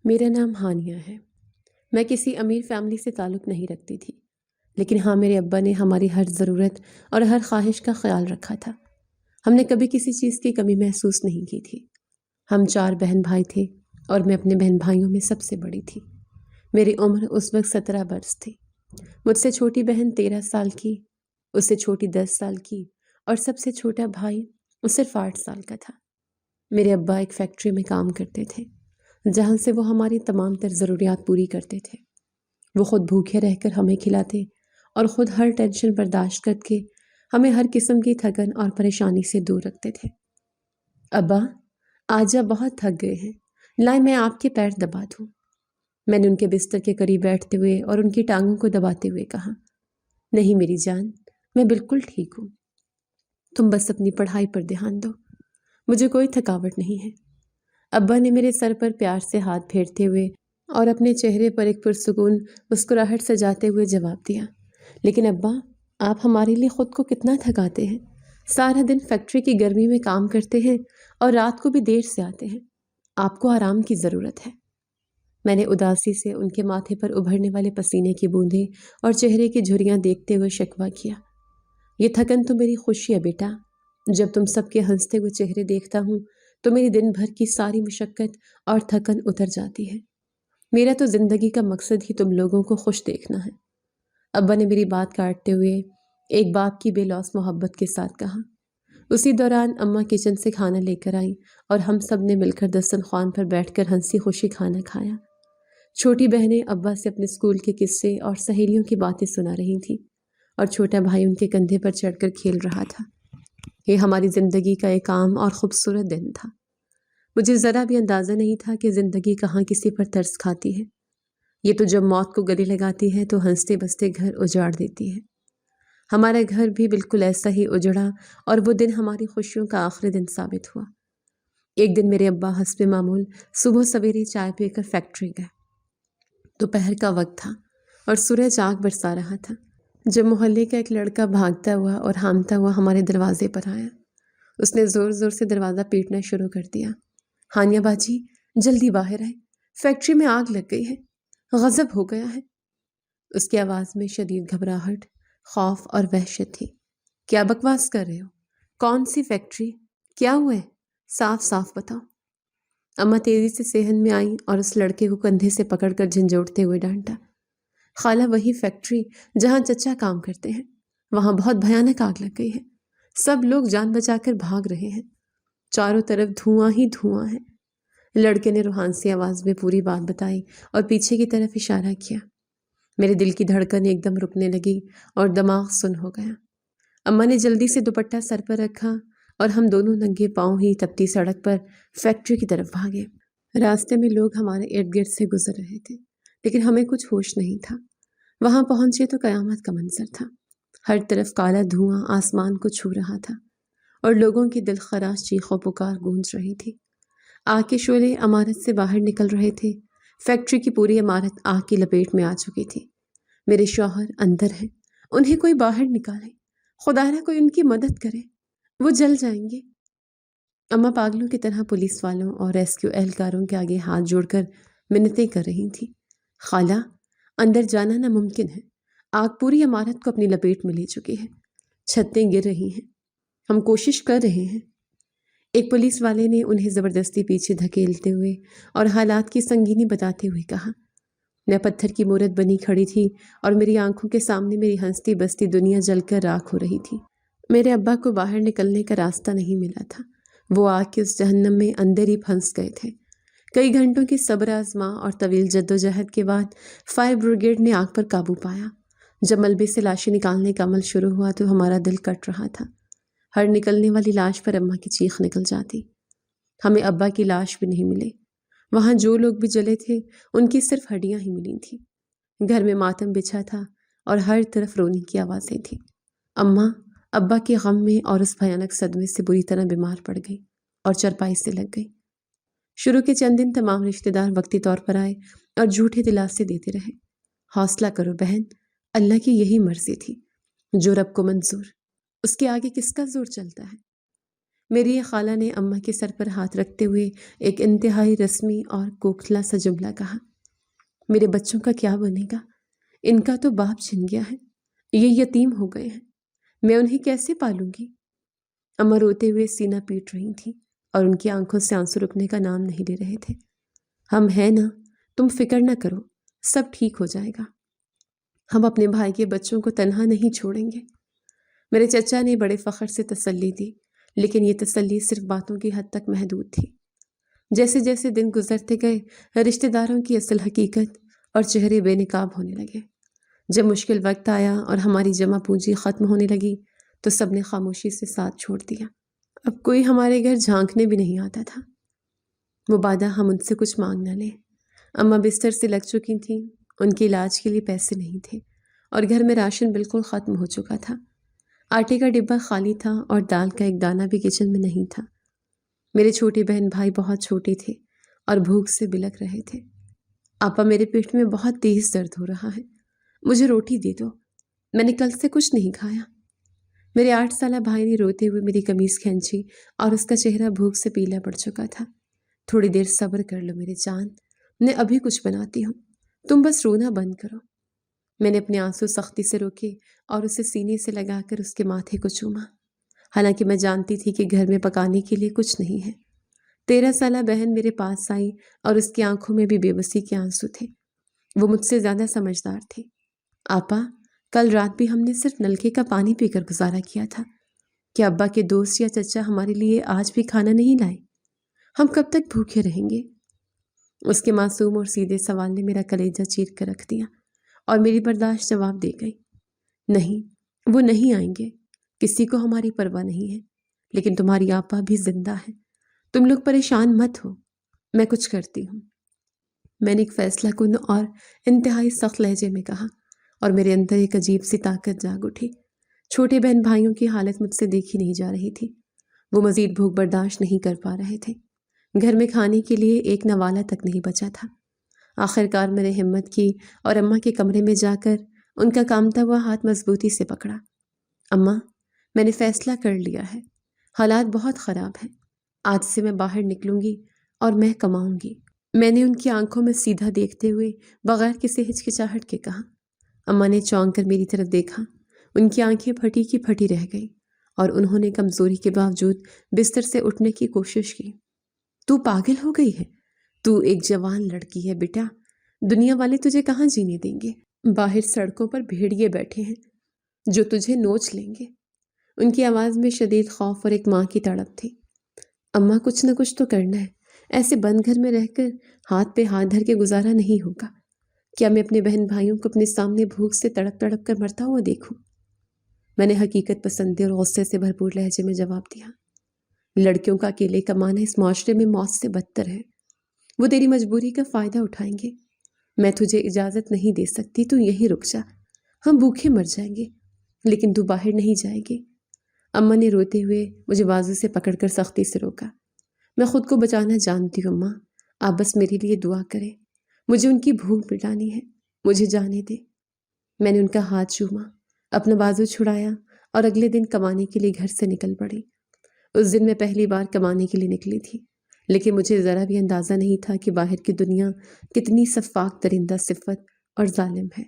میرا نام ہانیہ ہے۔ میں کسی امیر فیملی سے تعلق نہیں رکھتی تھی، لیکن ہاں میرے ابا نے ہماری ہر ضرورت اور ہر خواہش کا خیال رکھا تھا۔ ہم نے کبھی کسی چیز کی کمی محسوس نہیں کی تھی۔ ہم 4 بہن بھائی تھے اور میں اپنے بہن بھائیوں میں سب سے بڑی تھی۔ میری عمر اس وقت 17 برس تھی۔ مجھ سے چھوٹی بہن 13 سال کی، اس سے چھوٹی 10 سال کی اور سب سے چھوٹا بھائی صرف 8 سال کا تھا۔ میرے ابا ایک فیکٹری میں کام کرتے تھے، جہاں سے وہ ہماری تمام تر ضروریات پوری کرتے تھے۔ وہ خود بھوکے رہ کر ہمیں کھلاتے اور خود ہر ٹینشن برداشت کر کے ہمیں ہر قسم کی تھکن اور پریشانی سے دور رکھتے تھے۔ ابا، آج آپ بہت تھک گئے ہیں، لائیں میں آپ کے پیر دبا دوں۔ میں نے ان کے بستر کے قریب بیٹھتے ہوئے اور ان کی ٹانگوں کو دباتے ہوئے کہا، نہیں میری جان، میں بالکل ٹھیک ہوں۔ تم بس اپنی پڑھائی پر دھیان دو، مجھے کوئی تھکاوٹ نہیں ہے۔ ابا نے میرے سر پر پیار سے ہاتھ پھیرتے ہوئے اور اپنے چہرے پر ایک پرسکون مسکراہٹ سجاتے ہوئے جواب دیا، لیکن ابا، آپ ہمارے لیے خود کو کتنا تھکاتے ہیں۔ سارا دن فیکٹری کی گرمی میں کام کرتے ہیں اور رات کو بھی دیر سے آتے ہیں۔ آپ کو آرام کی ضرورت ہے۔ میں نے اداسی سے ان کے ماتھے پر ابھرنے والے پسینے کی بوندیں اور چہرے کی جھریاں دیکھتے ہوئے شکوہ کیا، یہ تھکن تو میری خوشی ہے بیٹا۔ جب تم سب کے ہنستے ہوئے چہرے دیکھتا ہوں تو میری دن بھر کی ساری مشقت اور تھکن اتر جاتی ہے۔ میرا تو زندگی کا مقصد ہی تم لوگوں کو خوش دیکھنا ہے۔ ابا نے میری بات کاٹتے ہوئے ایک باپ کی بے لوث محبت کے ساتھ کہا۔ اسی دوران اماں کچن سے کھانا لے کر آئیں اور ہم سب نے مل کر دسترخوان پر بیٹھ کر ہنسی خوشی کھانا کھایا۔ چھوٹی بہنیں ابا سے اپنے اسکول کے قصے اور سہیلیوں کی باتیں سنا رہی تھیں اور چھوٹا بھائی ان کے کندھے پر چڑھ کر کھیل رہا تھا۔ یہ ہماری زندگی کا ایک عام اور خوبصورت دن تھا۔ مجھے ذرا بھی اندازہ نہیں تھا کہ زندگی کہاں کسی پر ترس کھاتی ہے۔ یہ تو جب موت کو گلے لگاتی ہے تو ہنستے بستے گھر اجاڑ دیتی ہے۔ ہمارا گھر بھی بالکل ایسا ہی اجڑا اور وہ دن ہماری خوشیوں کا آخری دن ثابت ہوا۔ ایک دن میرے ابا حسب معمول صبح سویرے چائے پی کر فیکٹری گئے۔ دوپہر کا وقت تھا اور سورج آگ برسا رہا تھا جب محلے کا ایک لڑکا بھاگتا ہوا اور ہانپتا ہوا ہمارے دروازے پر آیا۔ اس نے زور زور سے دروازہ پیٹنا شروع کر دیا۔ ہانیہ باجی، جلدی باہر آئے، فیکٹری میں آگ لگ گئی ہے، غضب ہو گیا ہے۔ اس کی آواز میں شدید گھبراہٹ، خوف اور وحشت تھی۔ کیا بکواس کر رہے ہو؟ کون سی فیکٹری؟ کیا ہوا ہے؟ صاف صاف بتاؤ۔ اماں تیزی سے صحن میں آئیں اور اس لڑکے کو کندھے سے پکڑ کر جھنجھوڑتے ہوئے ڈانٹا۔ خالہ، وہی فیکٹری جہاں چچا کام کرتے ہیں، وہاں بہت بھیانک آگ لگ گئی ہے۔ سب لوگ جان بچا کر بھاگ رہے ہیں، چاروں طرف دھواں ہی دھواں ہے۔ لڑکے نے روحانسی آواز میں پوری بات بتائی اور پیچھے کی طرف اشارہ کیا۔ میرے دل کی دھڑکن ایک دم رکنے لگی اور دماغ سن ہو گیا۔ اماں نے جلدی سے دوپٹہ سر پر رکھا اور ہم دونوں ننگے پاؤں ہی تپتی سڑک پر فیکٹری کی طرف بھاگے۔ راستے میں لوگ ہمارے ارد گرد سے گزر رہے تھے، لیکن ہمیں کچھ ہوش نہیں تھا۔ وہاں پہنچے تو قیامت کا منظر تھا۔ ہر طرف کالا دھواں آسمان کو چھو رہا تھا اور لوگوں کی دل خراش چیخ و پکار گونج رہی تھی۔ آگ کے شعلے عمارت سے باہر نکل رہے تھے۔ فیکٹری کی پوری عمارت آگ کی لپیٹ میں آ چکی تھی۔ میرے شوہر اندر ہیں، انہیں کوئی باہر نکالے، خدا نہ کوئی ان کی مدد کرے، وہ جل جائیں گے۔ اماں پاگلوں کی طرح پولیس والوں اور ریسکیو اہلکاروں کے آگے ہاتھ جوڑ کر منتیں کر رہی تھیں۔ خالہ، اندر جانا ناممکن ہے، آگ پوری عمارت کو اپنی لپیٹ میں لے چکی ہے، چھتیں گر رہی ہیں، ہم کوشش کر رہے ہیں۔ ایک پولیس والے نے انہیں زبردستی پیچھے دھکیلتے ہوئے اور حالات کی سنگینی بتاتے ہوئے کہا۔ میں پتھر کی مورت بنی کھڑی تھی اور میری آنکھوں کے سامنے میری ہنستی بستی دنیا جل کر راکھ ہو رہی تھی۔ میرے ابا کو باہر نکلنے کا راستہ نہیں ملا تھا، وہ آگ کے اس جہنم میں اندر ہی پھنس گئے تھے۔ کئی گھنٹوں کی صبر آزما اور طویل جدوجہد کے بعد فائر بریگیڈ نے آگ پر قابو پایا۔ جب ملبے سے لاشیں نکالنے کا عمل شروع ہوا تو ہمارا دل کٹ رہا تھا۔ ہر نکلنے والی لاش پر اماں کی چیخ نکل جاتی۔ ہمیں ابا کی لاش بھی نہیں ملے۔ وہاں جو لوگ بھی جلے تھے ان کی صرف ہڈیاں ہی ملی تھیں۔ گھر میں ماتم بچھا تھا اور ہر طرف رونے کی آوازیں تھیں۔ اماں ابا کے غم میں اور اس بھیانک صدمے سے بری طرح بیمار پڑ گئی اور چرپائی سے لگ گئی۔ شروع کے چند دن تمام رشتہ دار وقتی طور پر آئے اور جھوٹے دلاسے دیتے رہے۔ حوصلہ کرو بہن، اللہ کی یہی مرضی تھی، جو رب کو منظور، اس کے آگے کس کا زور چلتا ہے۔ میری یہ خالہ نے اماں کے سر پر ہاتھ رکھتے ہوئے ایک انتہائی رسمی اور کوکھلا سا جملہ کہا، میرے بچوں کا کیا بنے گا؟ ان کا تو باپ چھن گیا ہے، یہ یتیم ہو گئے ہیں، میں انہیں کیسے پالوں گی؟ اماں روتے ہوئے سینہ پیٹ رہی تھیں اور ان کی آنکھوں سے آنسو رکنے کا نام نہیں لے رہے تھے۔ ہم ہیں نا، تم فکر نہ کرو، سب ٹھیک ہو جائے گا، ہم اپنے بھائی کے بچوں کو تنہا نہیں چھوڑیں گے۔ میرے چچا نے بڑے فخر سے تسلی دی، لیکن یہ تسلی صرف باتوں کی حد تک محدود تھی۔ جیسے جیسے دن گزرتے گئے، رشتہ داروں کی اصل حقیقت اور چہرے بے نقاب ہونے لگے۔ جب مشکل وقت آیا اور ہماری جمع پونجی ختم ہونے لگی تو سب نے خاموشی سے ساتھ چھوڑ دیا۔ اب کوئی ہمارے گھر جھانکنے بھی نہیں آتا تھا، مبادا ہم ان سے کچھ مانگ نہ لیں۔ اماں بستر سے لگ چکی تھیں، ان کے علاج کے لیے پیسے نہیں تھے اور گھر میں راشن بالکل ختم ہو چکا تھا۔ آٹے کا ڈبہ خالی تھا اور دال کا ایک دانہ بھی کچن میں نہیں تھا۔ میرے چھوٹے بہن بھائی بہت چھوٹے تھے اور بھوک سے بلک رہے تھے۔ آپا، میرے پیٹ میں بہت تیز درد ہو رہا ہے، مجھے روٹی دے دو، میں نے کل سے کچھ نہیں کھایا۔ میرے 8 سالہ بھائی نے روتے ہوئے میری قمیض کھینچی اور اس کا چہرہ بھوک سے پیلا پڑ چکا تھا۔ تھوڑی دیر صبر کر لو میری جان، میں ابھی کچھ بناتی ہوں، تم بس رونا بند کرو۔ میں نے اپنے آنسو سختی سے روکے اور اسے سینے سے لگا کر اس کے ماتھے کو چوما، حالانکہ میں جانتی تھی کہ گھر میں پکانے کے لیے کچھ نہیں ہے۔ 13 سالہ بہن میرے پاس آئی اور اس کی آنکھوں میں بھی بے بسی کے آنسو تھے۔ وہ مجھ سے زیادہ سمجھدار تھی۔ آپا، کل رات بھی ہم نے صرف نلکے کا پانی پی کر گزارا کیا تھا، کہ ابا کے دوست یا چچا ہمارے لیے آج بھی کھانا نہیں لائے؟ ہم کب تک بھوکے رہیں گے؟ اس کے معصوم اور سیدھے سوال نے میرا کلیجہ چیر کر رکھ دیا اور میری برداشت جواب دے گئی، نہیں، وہ نہیں آئیں گے، کسی کو ہماری پرواہ نہیں ہے، لیکن تمہاری آپا بھی زندہ ہے، تم لوگ پریشان مت ہو، میں کچھ کرتی ہوں۔ میں نے ایک فیصلہ کن اور انتہائی سخت لہجے میں کہا اور میرے اندر ایک عجیب سی طاقت جاگ اٹھی۔ چھوٹے بہن بھائیوں کی حالت مجھ سے دیکھی نہیں جا رہی تھی، وہ مزید بھوک برداشت نہیں کر پا رہے تھے۔ گھر میں کھانے کے لیے ایک نوالہ تک نہیں بچا تھا۔ آخر کار میں نے ہمت کی اور اماں کے کمرے میں جا کر ان کا کامتا ہوا ہاتھ مضبوطی سے پکڑا۔ اماں، میں نے فیصلہ کر لیا ہے، حالات بہت خراب ہیں، آج سے میں باہر نکلوں گی اور میں کماؤں گی۔ میں نے ان کی آنکھوں میں سیدھا دیکھتے ہوئے بغیر کسی ہچکچاہٹ کے کہا۔ اماں نے چونک کر میری طرف دیکھا، ان کی آنکھیں پھٹی کی پھٹی رہ گئیں اور انہوں نے کمزوری کے باوجود بستر سے اٹھنے کی کوشش کی۔ تو پاگل ہو گئی ہے، تو ایک جوان لڑکی ہے بیٹا، دنیا والے تجھے کہاں جینے دیں گے؟ باہر سڑکوں پر بھیڑیے بیٹھے ہیں جو تجھے نوچ لیں گے۔ ان کی آواز میں شدید خوف اور ایک ماں کی تڑپ تھی۔ اماں، کچھ نہ کچھ تو کرنا ہے، ایسے بند گھر میں رہ کر ہاتھ پہ ہاتھ دھر کے گزارا نہیں ہوگا۔ کیا میں اپنے بہن بھائیوں کو اپنے سامنے بھوک سے تڑپ تڑپ کر مرتا ہوا دیکھوں؟ میں نے حقیقت پسندی اور غصے سے بھرپور لہجے میں جواب دیا، لڑکیوں کا اکیلے کمانا اس معاشرے میں موت سے بدتر ہے، وہ تیری مجبوری کا فائدہ اٹھائیں گے۔ میں تجھے اجازت نہیں دے سکتی، تو یہی رک جا، ہم بھوکے مر جائیں گے، لیکن تو باہر نہیں جائے گی۔ اماں نے روتے ہوئے مجھے بازو سے پکڑ کر سختی سے روکا۔ میں خود کو بچانا جانتی ہوں اماں، آپ بس میرے لیے دعا کریں، مجھے ان کی بھوک مٹانی ہے، مجھے جانے دے۔ میں نے ان کا ہاتھ چوما، اپنا بازو چھڑایا اور اگلے دن کمانے کے لیے گھر سے نکل پڑی۔ اس دن میں پہلی بار کمانے کے لیے نکلی تھی، لیکن مجھے ذرا بھی اندازہ نہیں تھا کہ باہر کی دنیا کتنی سفاک درندہ صفت اور ظالم ہے۔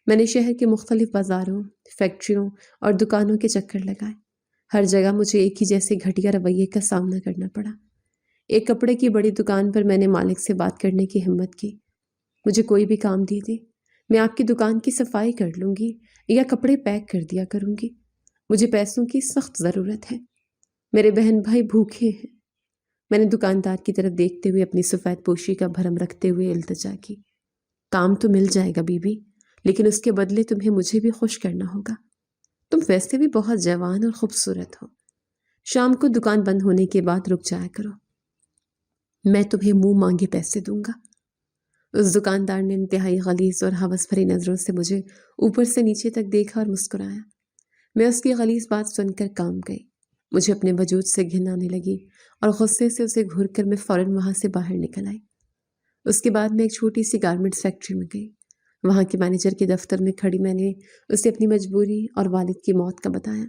میں نے شہر کے مختلف بازاروں، فیکٹریوں اور دکانوں کے چکر لگائے، ہر جگہ مجھے ایک ہی جیسے گھٹیا رویے کا سامنا کرنا پڑا۔ ایک کپڑے کی بڑی دکان پر میں نے مالک سے بات کرنے کی ہمت کی، مجھے کوئی بھی کام دے دے، میں آپ کی دکان کی صفائی کر لوں گی یا کپڑے پیک کر دیا کروں گی، مجھے پیسوں کی سخت ضرورت ہے، میرے بہن بھائی بھوکے ہیں۔ میں نے دکاندار کی طرف دیکھتے ہوئے اپنی سفید پوشی کا بھرم رکھتے ہوئے التجا کی، کام تو مل جائے گا بی بی، لیکن اس کے بدلے تمہیں مجھے بھی خوش کرنا ہوگا، تم ویسے بھی بہت جوان اور خوبصورت ہو، شام کو دکان بند ہونے کے بعد رک جایا کرو، میں تمہیں منہ مانگے پیسے دوں گا۔ اس دکاندار نے انتہائی غلیظ اور ہوس بھری نظروں سے مجھے اوپر سے نیچے تک دیکھا اور مسکرایا۔ میں اس کی غلیظ بات سن کر کام گئی، مجھے اپنے وجود سے گھن آنے لگی اور غصے سے اسے گھور کر میں فوراً وہاں سے باہر نکل آئی۔ اس کے بعد میں ایک چھوٹی سی گارمنٹس فیکٹری میں گئی، وہاں کے مینیجر کے دفتر میں کھڑی میں نے اسے اپنی مجبوری اور والد کی موت کا بتایا۔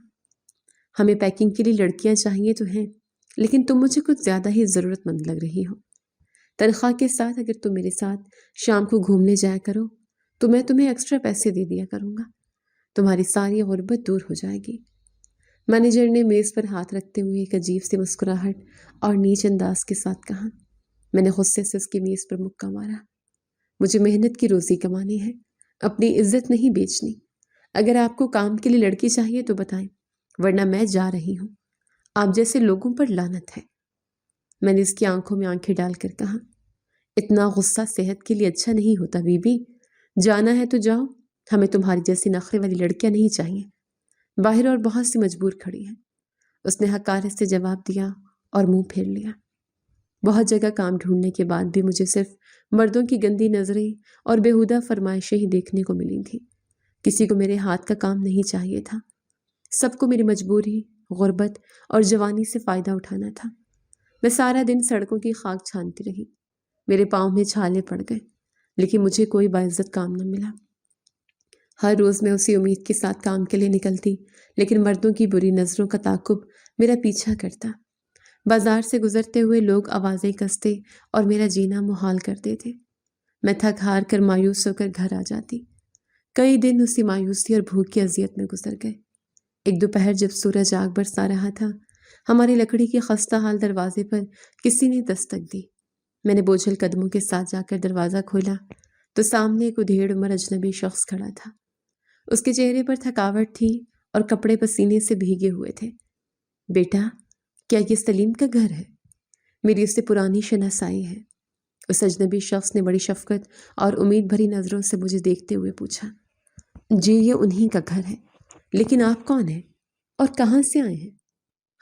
ہمیں پیکنگ کے لیے لڑکیاں چاہیے تو ہیں، لیکن تم مجھے کچھ زیادہ ہی ضرورت مند لگ رہی ہو۔ تنخواہ کے ساتھ اگر تم میرے ساتھ شام کو گھومنے جایا کرو تو میں تمہیں ایکسٹرا پیسے دے دیا کروں گا، تمہاری ساری غربت دور ہو جائے گی۔ مینیجر نے میز پر ہاتھ رکھتے ہوئے ایک عجیب سی مسکراہٹ اور نیچ انداز کے ساتھ کہا۔ میں نے غصے سے اس کی میز پر مکہ مارا۔ مجھے محنت کی روزی کمانی ہے، اپنی عزت نہیں بیچنی۔ اگر آپ کو کام کے لیے لڑکی چاہیے تو بتائیں، ورنہ میں جا رہی ہوں۔ آپ جیسے لوگوں پر لعنت ہے۔ میں نے اس کی آنکھوں میں آنکھیں ڈال کر کہا، اتنا غصہ صحت کے لیے اچھا نہیں ہوتا بی بی، جانا ہے تو جاؤ، ہمیں تمہاری جیسی نخرے والی لڑکیاں نہیں چاہیے۔ باہر اور بہت سی مجبور کھڑی ہیں۔ اس نے حقارت سے جواب دیا اور منہ پھیر لیا۔ بہت جگہ کام ڈھونڈنے کے بعد بھی مجھے صرف مردوں کی گندی نظریں اور بیہودہ فرمائشیں ہی دیکھنے کو ملی تھیں۔ کسی کو میرے ہاتھ کا کام نہیں چاہیے تھا۔ سب کو میری مجبوری، غربت اور جوانی سے فائدہ اٹھانا تھا۔ میں سارا دن سڑکوں کی خاک چھانتی رہی، میرے پاؤں میں چھالے پڑ گئے، لیکن مجھے کوئی باعزت کام نہ ملا۔ ہر روز میں اسی امید کے ساتھ کام کے لیے نکلتی، لیکن مردوں کی بری نظروں کا تعاقب میرا پیچھا کرتا۔ بازار سے گزرتے ہوئے لوگ آوازیں کستے اور میرا جینا محال کرتے تھے۔ میں تھک ہار کر مایوس ہو کر گھر آ جاتی۔ کئی دن اسی مایوسی اور بھوک کی اذیت میں گزر گئے۔ ایک دوپہر جب سورج آگ برسا رہا تھا، ہماری لکڑی کے خستہ حال دروازے پر کسی نے دستک دی۔ میں نے بوجھل قدموں کے ساتھ جا کر دروازہ کھولا تو سامنے ایک ادھیڑ عمر اجنبی شخص کھڑا تھا۔ اس کے چہرے پر تھکاوٹ تھی اور کپڑے پسینے سے بھیگے ہوئے تھے۔ بیٹا، کیا یہ سلیم کا گھر ہے؟ میری اس سے پرانی شناسائی ہے۔ اس اجنبی شخص نے بڑی شفقت اور امید بھری نظروں سے مجھے دیکھتے ہوئے پوچھا۔ جی، یہ انہی کا گھر ہے، لیکن آپ کون ہیں اور کہاں سے آئے ہیں؟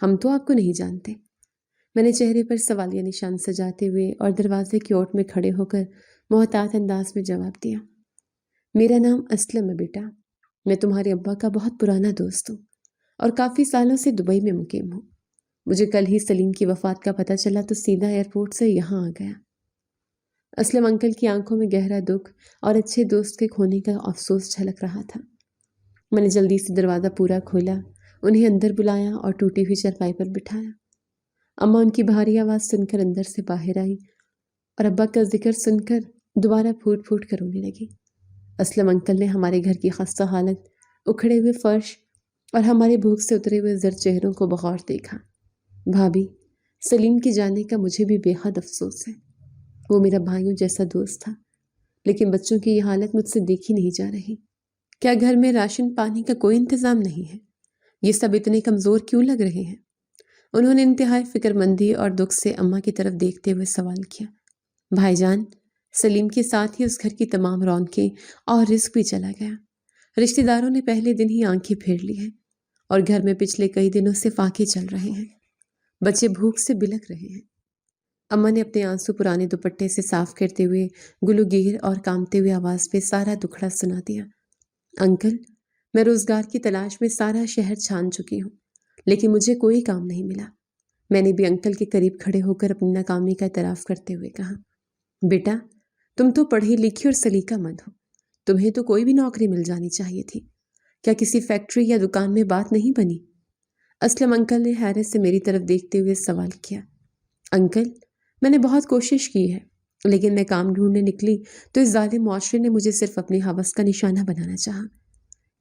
ہم تو آپ کو نہیں جانتے۔ میں نے چہرے پر سوالیہ نشان سجاتے ہوئے اور دروازے کی اوٹ میں کھڑے ہو کر محتاط انداز میں جواب دیا۔ میرا نام اسلم ہے بیٹا، میں تمہارے ابا کا بہت پرانا دوست ہوں اور کافی سالوں سے دبئی میں مقیم ہوں۔ مجھے کل ہی سلیم کی وفات کا پتہ چلا تو سیدھا ایئرپورٹ سے یہاں آ گیا۔ اسلم انکل کی آنکھوں میں گہرا دکھ اور اچھے دوست کے کھونے کا افسوس جھلک رہا تھا۔ میں نے جلدی سے دروازہ پورا کھولا، انہیں اندر بلایا اور ٹوٹی ہوئی چارپائی پر بٹھایا۔ اماں ان کی بھاری آواز سن کر اندر سے باہر آئی اور ابا کا ذکر سن کر دوبارہ پھوٹ پھوٹ کر رونے لگی۔ اسلم انکل نے ہمارے گھر کی خستہ حالت، اکھڑے ہوئے فرش اور ہمارے بھوک سے اترے ہوئے زرد چہروں کو بغور دیکھا۔ بھابھی، سلیم کے جانے کا مجھے بھی بے حد افسوس ہے۔ وہ میرا بھائیوں جیسا دوست تھا، لیکن بچوں کی یہ حالت مجھ سے دیکھی نہیں جا رہی۔ کیا گھر میں راشن پانی کا کوئی انتظام نہیں ہے؟ یہ سب اتنے کمزور کیوں لگ رہے ہیں؟ انہوں نے انتہائی فکر مندی اور دکھ سے اماں کی طرف دیکھتے ہوئے سوال کیا۔ بھائی جان، سلیم کے ساتھ ہی اس گھر کی تمام رونقیں اور رزق بھی چلا گیا۔ رشتہ داروں نے پہلے دن ہی آنکھیں پھیر لی ہیں اور گھر میں پچھلے کئی دنوں سے فاقے چل رہے ہیں۔ بچے بھوک سے بلک رہے ہیں۔ اماں نے اپنے آنسو پرانے دوپٹے سے صاف کرتے ہوئے گلوگیر اور کامتے ہوئے آواز پہ سارا دکھڑا سنا دیا۔ انکل، میں روزگار کی تلاش میں سارا شہر چھان چکی ہوں، لیکن مجھے کوئی کام نہیں ملا۔ میں نے بھی انکل کے قریب کھڑے ہو کر اپنی ناکامی کا اعتراف کرتے ہوئے کہا۔ بیٹا، تم تو پڑھی لکھی اور سلیقہ مند ہو، تمہیں تو کوئی بھی نوکری مل جانی چاہیے تھی۔ کیا کسی فیکٹری یا دکان میں بات نہیں بنی؟ اسلم انکل نے حیرت سے میری طرف دیکھتے ہوئے سوال کیا۔ انکل، میں نے بہت کوشش کی ہے، لیکن میں کام ڈھونڈنے نکلی تو اس ظالم معاشرے نے مجھے صرف اپنی ہوس کا نشانہ بنانا چاہا۔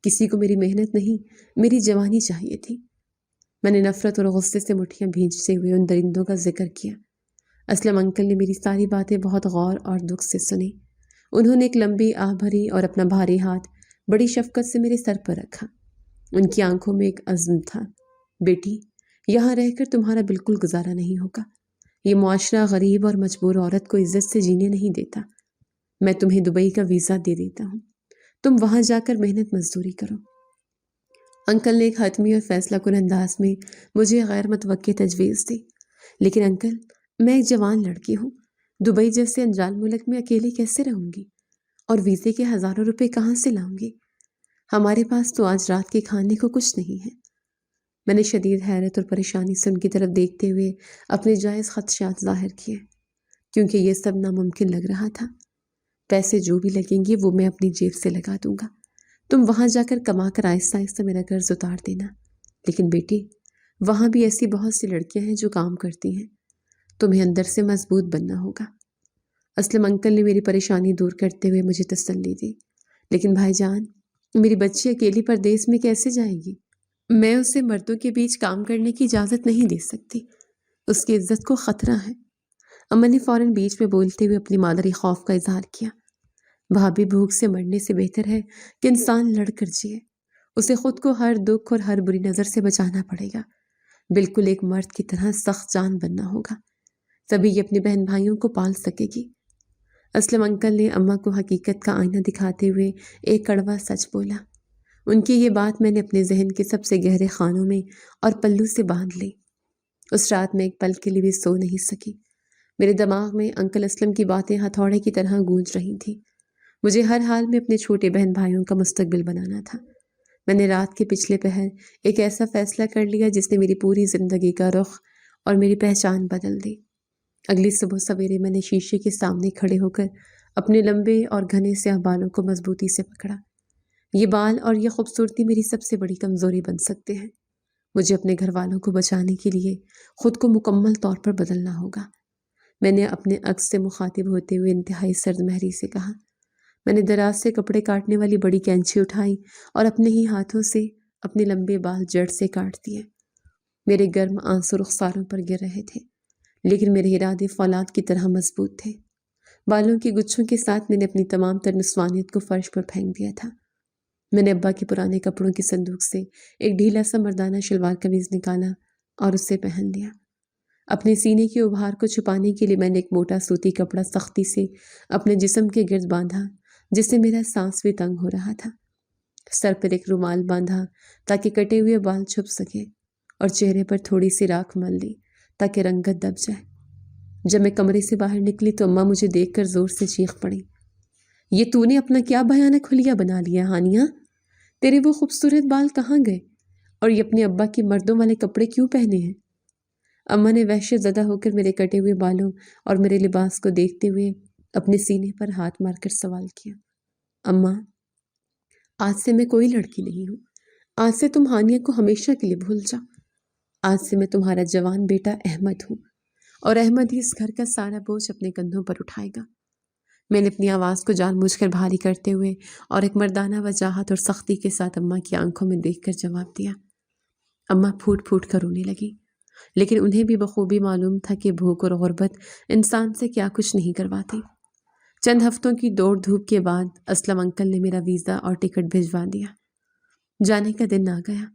کسی کو میری محنت نہیں، میری جوانی چاہیے تھی۔ میں نے نفرت اور غصے سے مٹھیاں بھینچتے ہوئے ان درندوں کا ذکر کیا۔ اسلم انکل نے میری ساری باتیں بہت غور اور دکھ سے سنی۔ انہوں نے ایک لمبی آہ بھری اور اپنا بھاری ہاتھ بڑی شفقت سے میرے سر پر رکھا۔ ان کی آنکھوں میں ایک عزم تھا۔ بیٹی، یہاں رہ کر تمہارا بالکل گزارا نہیں ہوگا۔ یہ معاشرہ غریب اور مجبور عورت کو عزت سے جینے نہیں دیتا۔ میں تمہیں دبئی کا ویزا دے دیتا ہوں، تم وہاں جا کر محنت مزدوری کرو۔ انکل نے ایک حتمی اور فیصلہ کن انداز میں مجھے غیر متوقع تجویز دی۔ لیکن انکل، میں ایک جوان لڑکی ہوں، دبئی جیسے انجان ملک میں اکیلے کیسے رہوں گی؟ اور ویزے کے ہزاروں روپے کہاں سے لاؤں گی؟ ہمارے پاس تو آج رات کے کھانے کو کچھ نہیں ہے۔ میں نے شدید حیرت اور پریشانی سے ان کی طرف دیکھتے ہوئے اپنے جائز خدشات ظاہر کیے، کیونکہ یہ سب ناممکن لگ رہا تھا۔ پیسے جو بھی لگیں گے وہ میں اپنی جیب سے لگا دوں گا، تم وہاں جا کر کما کر آہستہ آہستہ میرا قرض اتار دینا۔ لیکن بیٹی، وہاں بھی ایسی بہت سی لڑکیاں ہیں جو کام کرتی ہیں، تمہیں اندر سے مضبوط بننا ہوگا۔ اسلم انکل نے میری پریشانی دور کرتے ہوئے مجھے تسلی دی۔ لیکن بھائی جان، میری بچی اکیلی پردیس میں کیسے جائے گی؟ میں اسے مردوں کے بیچ کام کرنے کی اجازت نہیں دے سکتی، اس کی عزت کو خطرہ ہے۔ اماں نے فوراً بیچ میں بولتے ہوئے اپنی مادری خوف کا اظہار کیا۔ بھابھی، بھوک سے مرنے سے بہتر ہے کہ انسان لڑ کر جیے۔ اسے خود کو ہر دکھ اور ہر بری نظر سے بچانا پڑے گا، بالکل ایک مرد کی طرح سخت جان بننا ہوگا، تبھی یہ اپنے بہن بھائیوں کو پال سکے گی۔ اسلم انکل نے اماں کو حقیقت کا آئینہ دکھاتے ہوئے ایک کڑوا سچ بولا۔ ان کی یہ بات میں نے اپنے ذہن کے سب سے گہرے خانوں میں اور پلو سے باندھ لی۔ اس رات میں ایک پل کے لیے بھی سو نہیں سکی۔ میرے دماغ میں انکل اسلم کی باتیں ہتھوڑے کی طرح گونج رہی تھیں۔ مجھے ہر حال میں اپنے چھوٹے بہن بھائیوں کا مستقبل بنانا تھا۔ میں نے رات کے پچھلے پہر ایک ایسا فیصلہ کر لیا جس نے میری پوری زندگی کا رخ اور میری پہچان بدل دی۔ اگلی صبح سویرے میں نے شیشے کے سامنے کھڑے ہو کر اپنے لمبے اور گھنے سیاہ بالوں کو مضبوطی سے پکڑا۔ یہ بال اور یہ خوبصورتی میری سب سے بڑی کمزوری بن سکتے ہیں۔ مجھے اپنے گھر والوں کو بچانے کے لیے خود کو مکمل طور پر بدلنا ہوگا۔ میں نے اپنے عکس سے مخاطب ہوتے ہوئے انتہائی سرد مہری سے کہا۔ میں نے دراز سے کپڑے کاٹنے والی بڑی کینچی اٹھائی اور اپنے ہی ہاتھوں سے اپنے لمبے بال جڑ سے کاٹ دیے۔ میرے گرم آنسو رخساروں پر گر رہے تھے، لیکن میرے ارادے فولاد کی طرح مضبوط تھے۔ بالوں کی گچھوں کے ساتھ میں نے اپنی تمام تر نسوانیت کو فرش پر پھینک دیا تھا۔ میں نے ابا کے پرانے کپڑوں کی صندوق سے ایک ڈھیلا سا مردانہ شلوار قمیض نکالا اور اسے پہن لیا۔ اپنے سینے کی ابھار کو چھپانے کے لیے میں نے ایک موٹا سوتی کپڑا سختی سے اپنے جسم کے گرد باندھا، جس سے میرا سانس بھی تنگ ہو رہا تھا۔ سر پر ایک رومال باندھا تاکہ کٹے ہوئے بال چھپ سکے، اور چہرے پر تھوڑی سی راکھ مل لی تاکہ رنگت دب جائے۔ جب میں کمرے سے باہر نکلی تو اماں مجھے دیکھ کر زور سے چیخ پڑی۔ یہ تو نے اپنا کیا بھیانک حلیہ بنا لیا ہانیہ؟ تیرے وہ خوبصورت بال کہاں گئے؟ اور یہ اپنے ابا کی مردوں والے کپڑے کیوں پہنے ہیں؟ اماں نے وحشت زدہ ہو کر میرے کٹے ہوئے بالوں اور میرے لباس کو دیکھتے ہوئے اپنے سینے پر ہاتھ مار کر سوال کیا۔ اماں، آج سے میں کوئی لڑکی نہیں ہوں۔ آج سے تم ہانیہ کو ہمیشہ کے لیے بھول جاؤ۔ آج سے میں تمہارا جوان بیٹا احمد ہوں، اور احمد ہی اس گھر کا سارا بوجھ اپنے کندھوں پر اٹھائے گا۔ میں نے اپنی آواز کو جان بوجھ کر بھاری کرتے ہوئے اور ایک مردانہ وجاہت اور سختی کے ساتھ اماں کی آنکھوں میں دیکھ کر جواب دیا۔ اماں پھوٹ پھوٹ کر رونے لگی، لیکن انہیں بھی بخوبی معلوم تھا کہ بھوک اور غربت انسان سے کیا کچھ نہیں کرواتی۔ چند ہفتوں کی دوڑ دھوپ کے بعد اسلم انکل نے میرا ویزا اور ٹکٹ بھجوا دیا۔ جانے کا دن آ گیا۔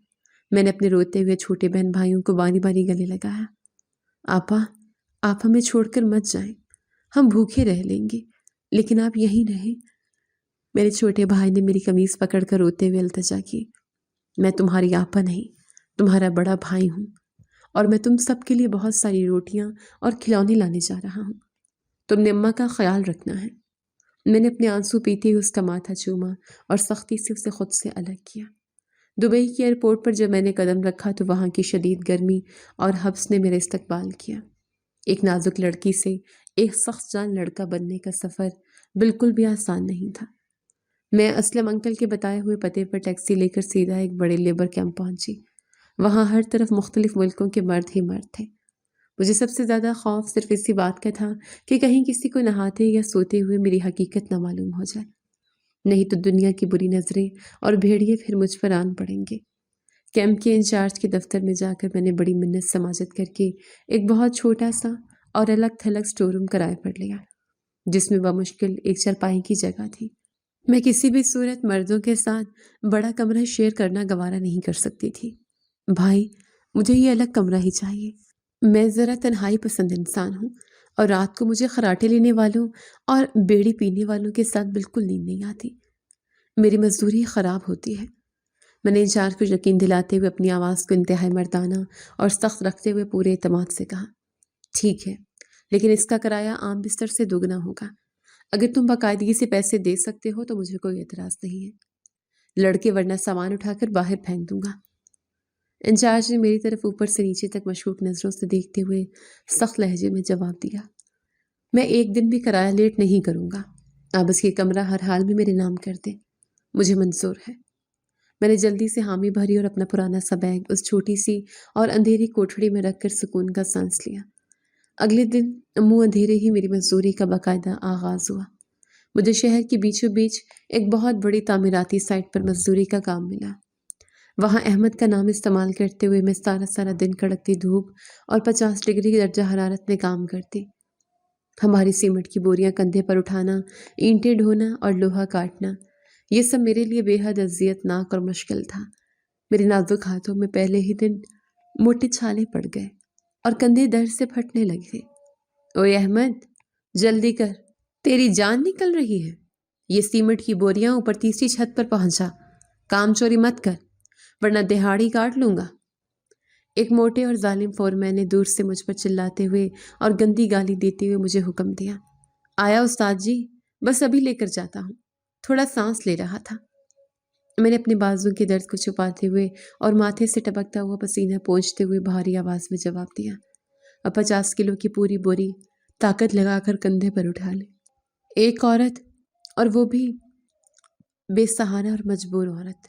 میں نے اپنے روتے ہوئے چھوٹے بہن بھائیوں کو باری باری گلے لگایا۔ آپا، آپ ہمیں چھوڑ کر مت جائیں، ہم بھوکے رہ لیں گے، لیکن آپ یہیں رہیں۔ میرے چھوٹے بھائی نے میری قمیض پکڑ کر روتے ہوئے التجا کی۔ میں تمہاری آپا نہیں، تمہارا بڑا بھائی ہوں، اور میں تم سب کے لیے بہت ساری روٹیاں اور کھلونے لانے جا رہا ہوں۔ تم نے اماں کا خیال رکھنا ہے۔ میں نے اپنے آنسو پیتے ہوئے اس کا ماتھا چوما اور سختی سے اسے خود سے الگ کیا۔ دبئی کی ایئرپورٹ پر جب میں نے قدم رکھا تو وہاں کی شدید گرمی اور حبس نے میرا استقبال کیا۔ ایک نازک لڑکی سے ایک سخت جان لڑکا بننے کا سفر بالکل بھی آسان نہیں تھا۔ میں اسلم انکل کے بتائے ہوئے پتے پر ٹیکسی لے کر سیدھا ایک بڑے لیبر کیمپ پہنچی۔ وہاں ہر طرف مختلف ملکوں کے مرد ہی مرد تھے۔ مجھے سب سے زیادہ خوف صرف اسی بات کا تھا کہ کہیں کسی کو نہاتے یا سوتے ہوئے میری حقیقت نہ معلوم ہو جائے، نہیں تو دنیا کی بری نظریں اور بھیڑیے پھر مجھ پر آن پڑیں گے۔ کیمپ کے انچارج کے دفتر میں جا کر میں نے بڑی منت سماجت کر کے ایک بہت چھوٹا سا اور الگ تھلگ اسٹور روم کرائے پر لیا، جس میں بمشکل ایک چرپائی کی جگہ تھی۔ میں کسی بھی صورت مردوں کے ساتھ بڑا کمرہ شیئر کرنا گوارا نہیں کر سکتی تھی۔ بھائی، مجھے یہ الگ کمرہ ہی چاہیے۔ میں ذرا تنہائی پسند انسان ہوں، اور رات کو مجھے خراٹے لینے والوں اور بیڑی پینے والوں کے ساتھ بالکل نیند نہیں آتی۔ میری مزدوری خراب ہوتی ہے۔ میں نے انچارج کو یقین دلاتے ہوئے اپنی آواز کو انتہائی مردانہ اور سخت رکھتے ہوئے پورے اعتماد سے کہا۔ ٹھیک ہے، لیکن اس کا کرایہ عام بستر سے دوگنا ہوگا۔ اگر تم باقاعدگی سے پیسے دے سکتے ہو تو مجھے کوئی اعتراض نہیں ہے، لڑکے ورنہ سامان اٹھا کر باہر پھینک دوں گا۔ انچارج نے میری طرف اوپر سے نیچے تک مشکوک نظروں سے دیکھتے ہوئے سخت لہجے میں جواب دیا۔ میں ایک دن بھی کرایہ لیٹ نہیں کروں گا، آپ اس کی کمرہ ہر حال میں میرے نام کر دیں، مجھے منظور ہے۔ میں نے جلدی سے حامی بھری اور اپنا پرانا سا بیگ اس چھوٹی سی اور اندھیری کوٹھڑی میں رکھ کر سکون کا سانس لیا۔ اگلے دن منہ اندھیرے ہی میری مزدوری کا باقاعدہ آغاز ہوا۔ مجھے شہر کے بیچوں بیچ ایک بہت بڑی تعمیراتی سائٹ پر مزدوری کا کام ملا۔ وہاں احمد کا نام استعمال کرتے ہوئے میں سارا دن کڑکتی دھوپ اور 50 ڈگری درجہ حرارت میں کام کرتی۔ ہماری سیمنٹ کی بوریاں کندھے پر اٹھانا، اینٹیں ڈھونا اور لوہا کاٹنا، یہ سب میرے لیے بے حد اذیت ناک اور مشکل تھا۔ میرے نازک ہاتھوں میں پہلے ہی دن موٹے چھالے پڑ گئے اور کندھے درد سے پھٹنے لگے۔ اوے احمد، جلدی کر، تیری جان نکل رہی ہے۔ یہ سیمنٹ کی بوریاں اوپر تیسری چھت پر پہنچا، کام چوری مت کر ورنہ دہاڑی کاٹ لوں گا۔ ایک موٹے اور ظالم فورمین نے دور سے مجھ پر چلاتے ہوئے اور گندی گالی دیتے ہوئے مجھے حکم دیا۔ آیا استاد جی، بس ابھی لے کر جاتا ہوں، تھوڑا سانس لے رہا تھا۔ میں نے اپنے بازو کے درد کو چھپاتے ہوئے اور ماتھے سے ٹپکتا ہوا پسینہ پونچھتے ہوئے بھاری آواز میں جواب دیا۔ اب 50 کلو کی پوری بوری طاقت لگا کر کندھے پر اٹھا لے۔ ایک عورت، اور وہ بھی بے سہارا اور مجبور عورت۔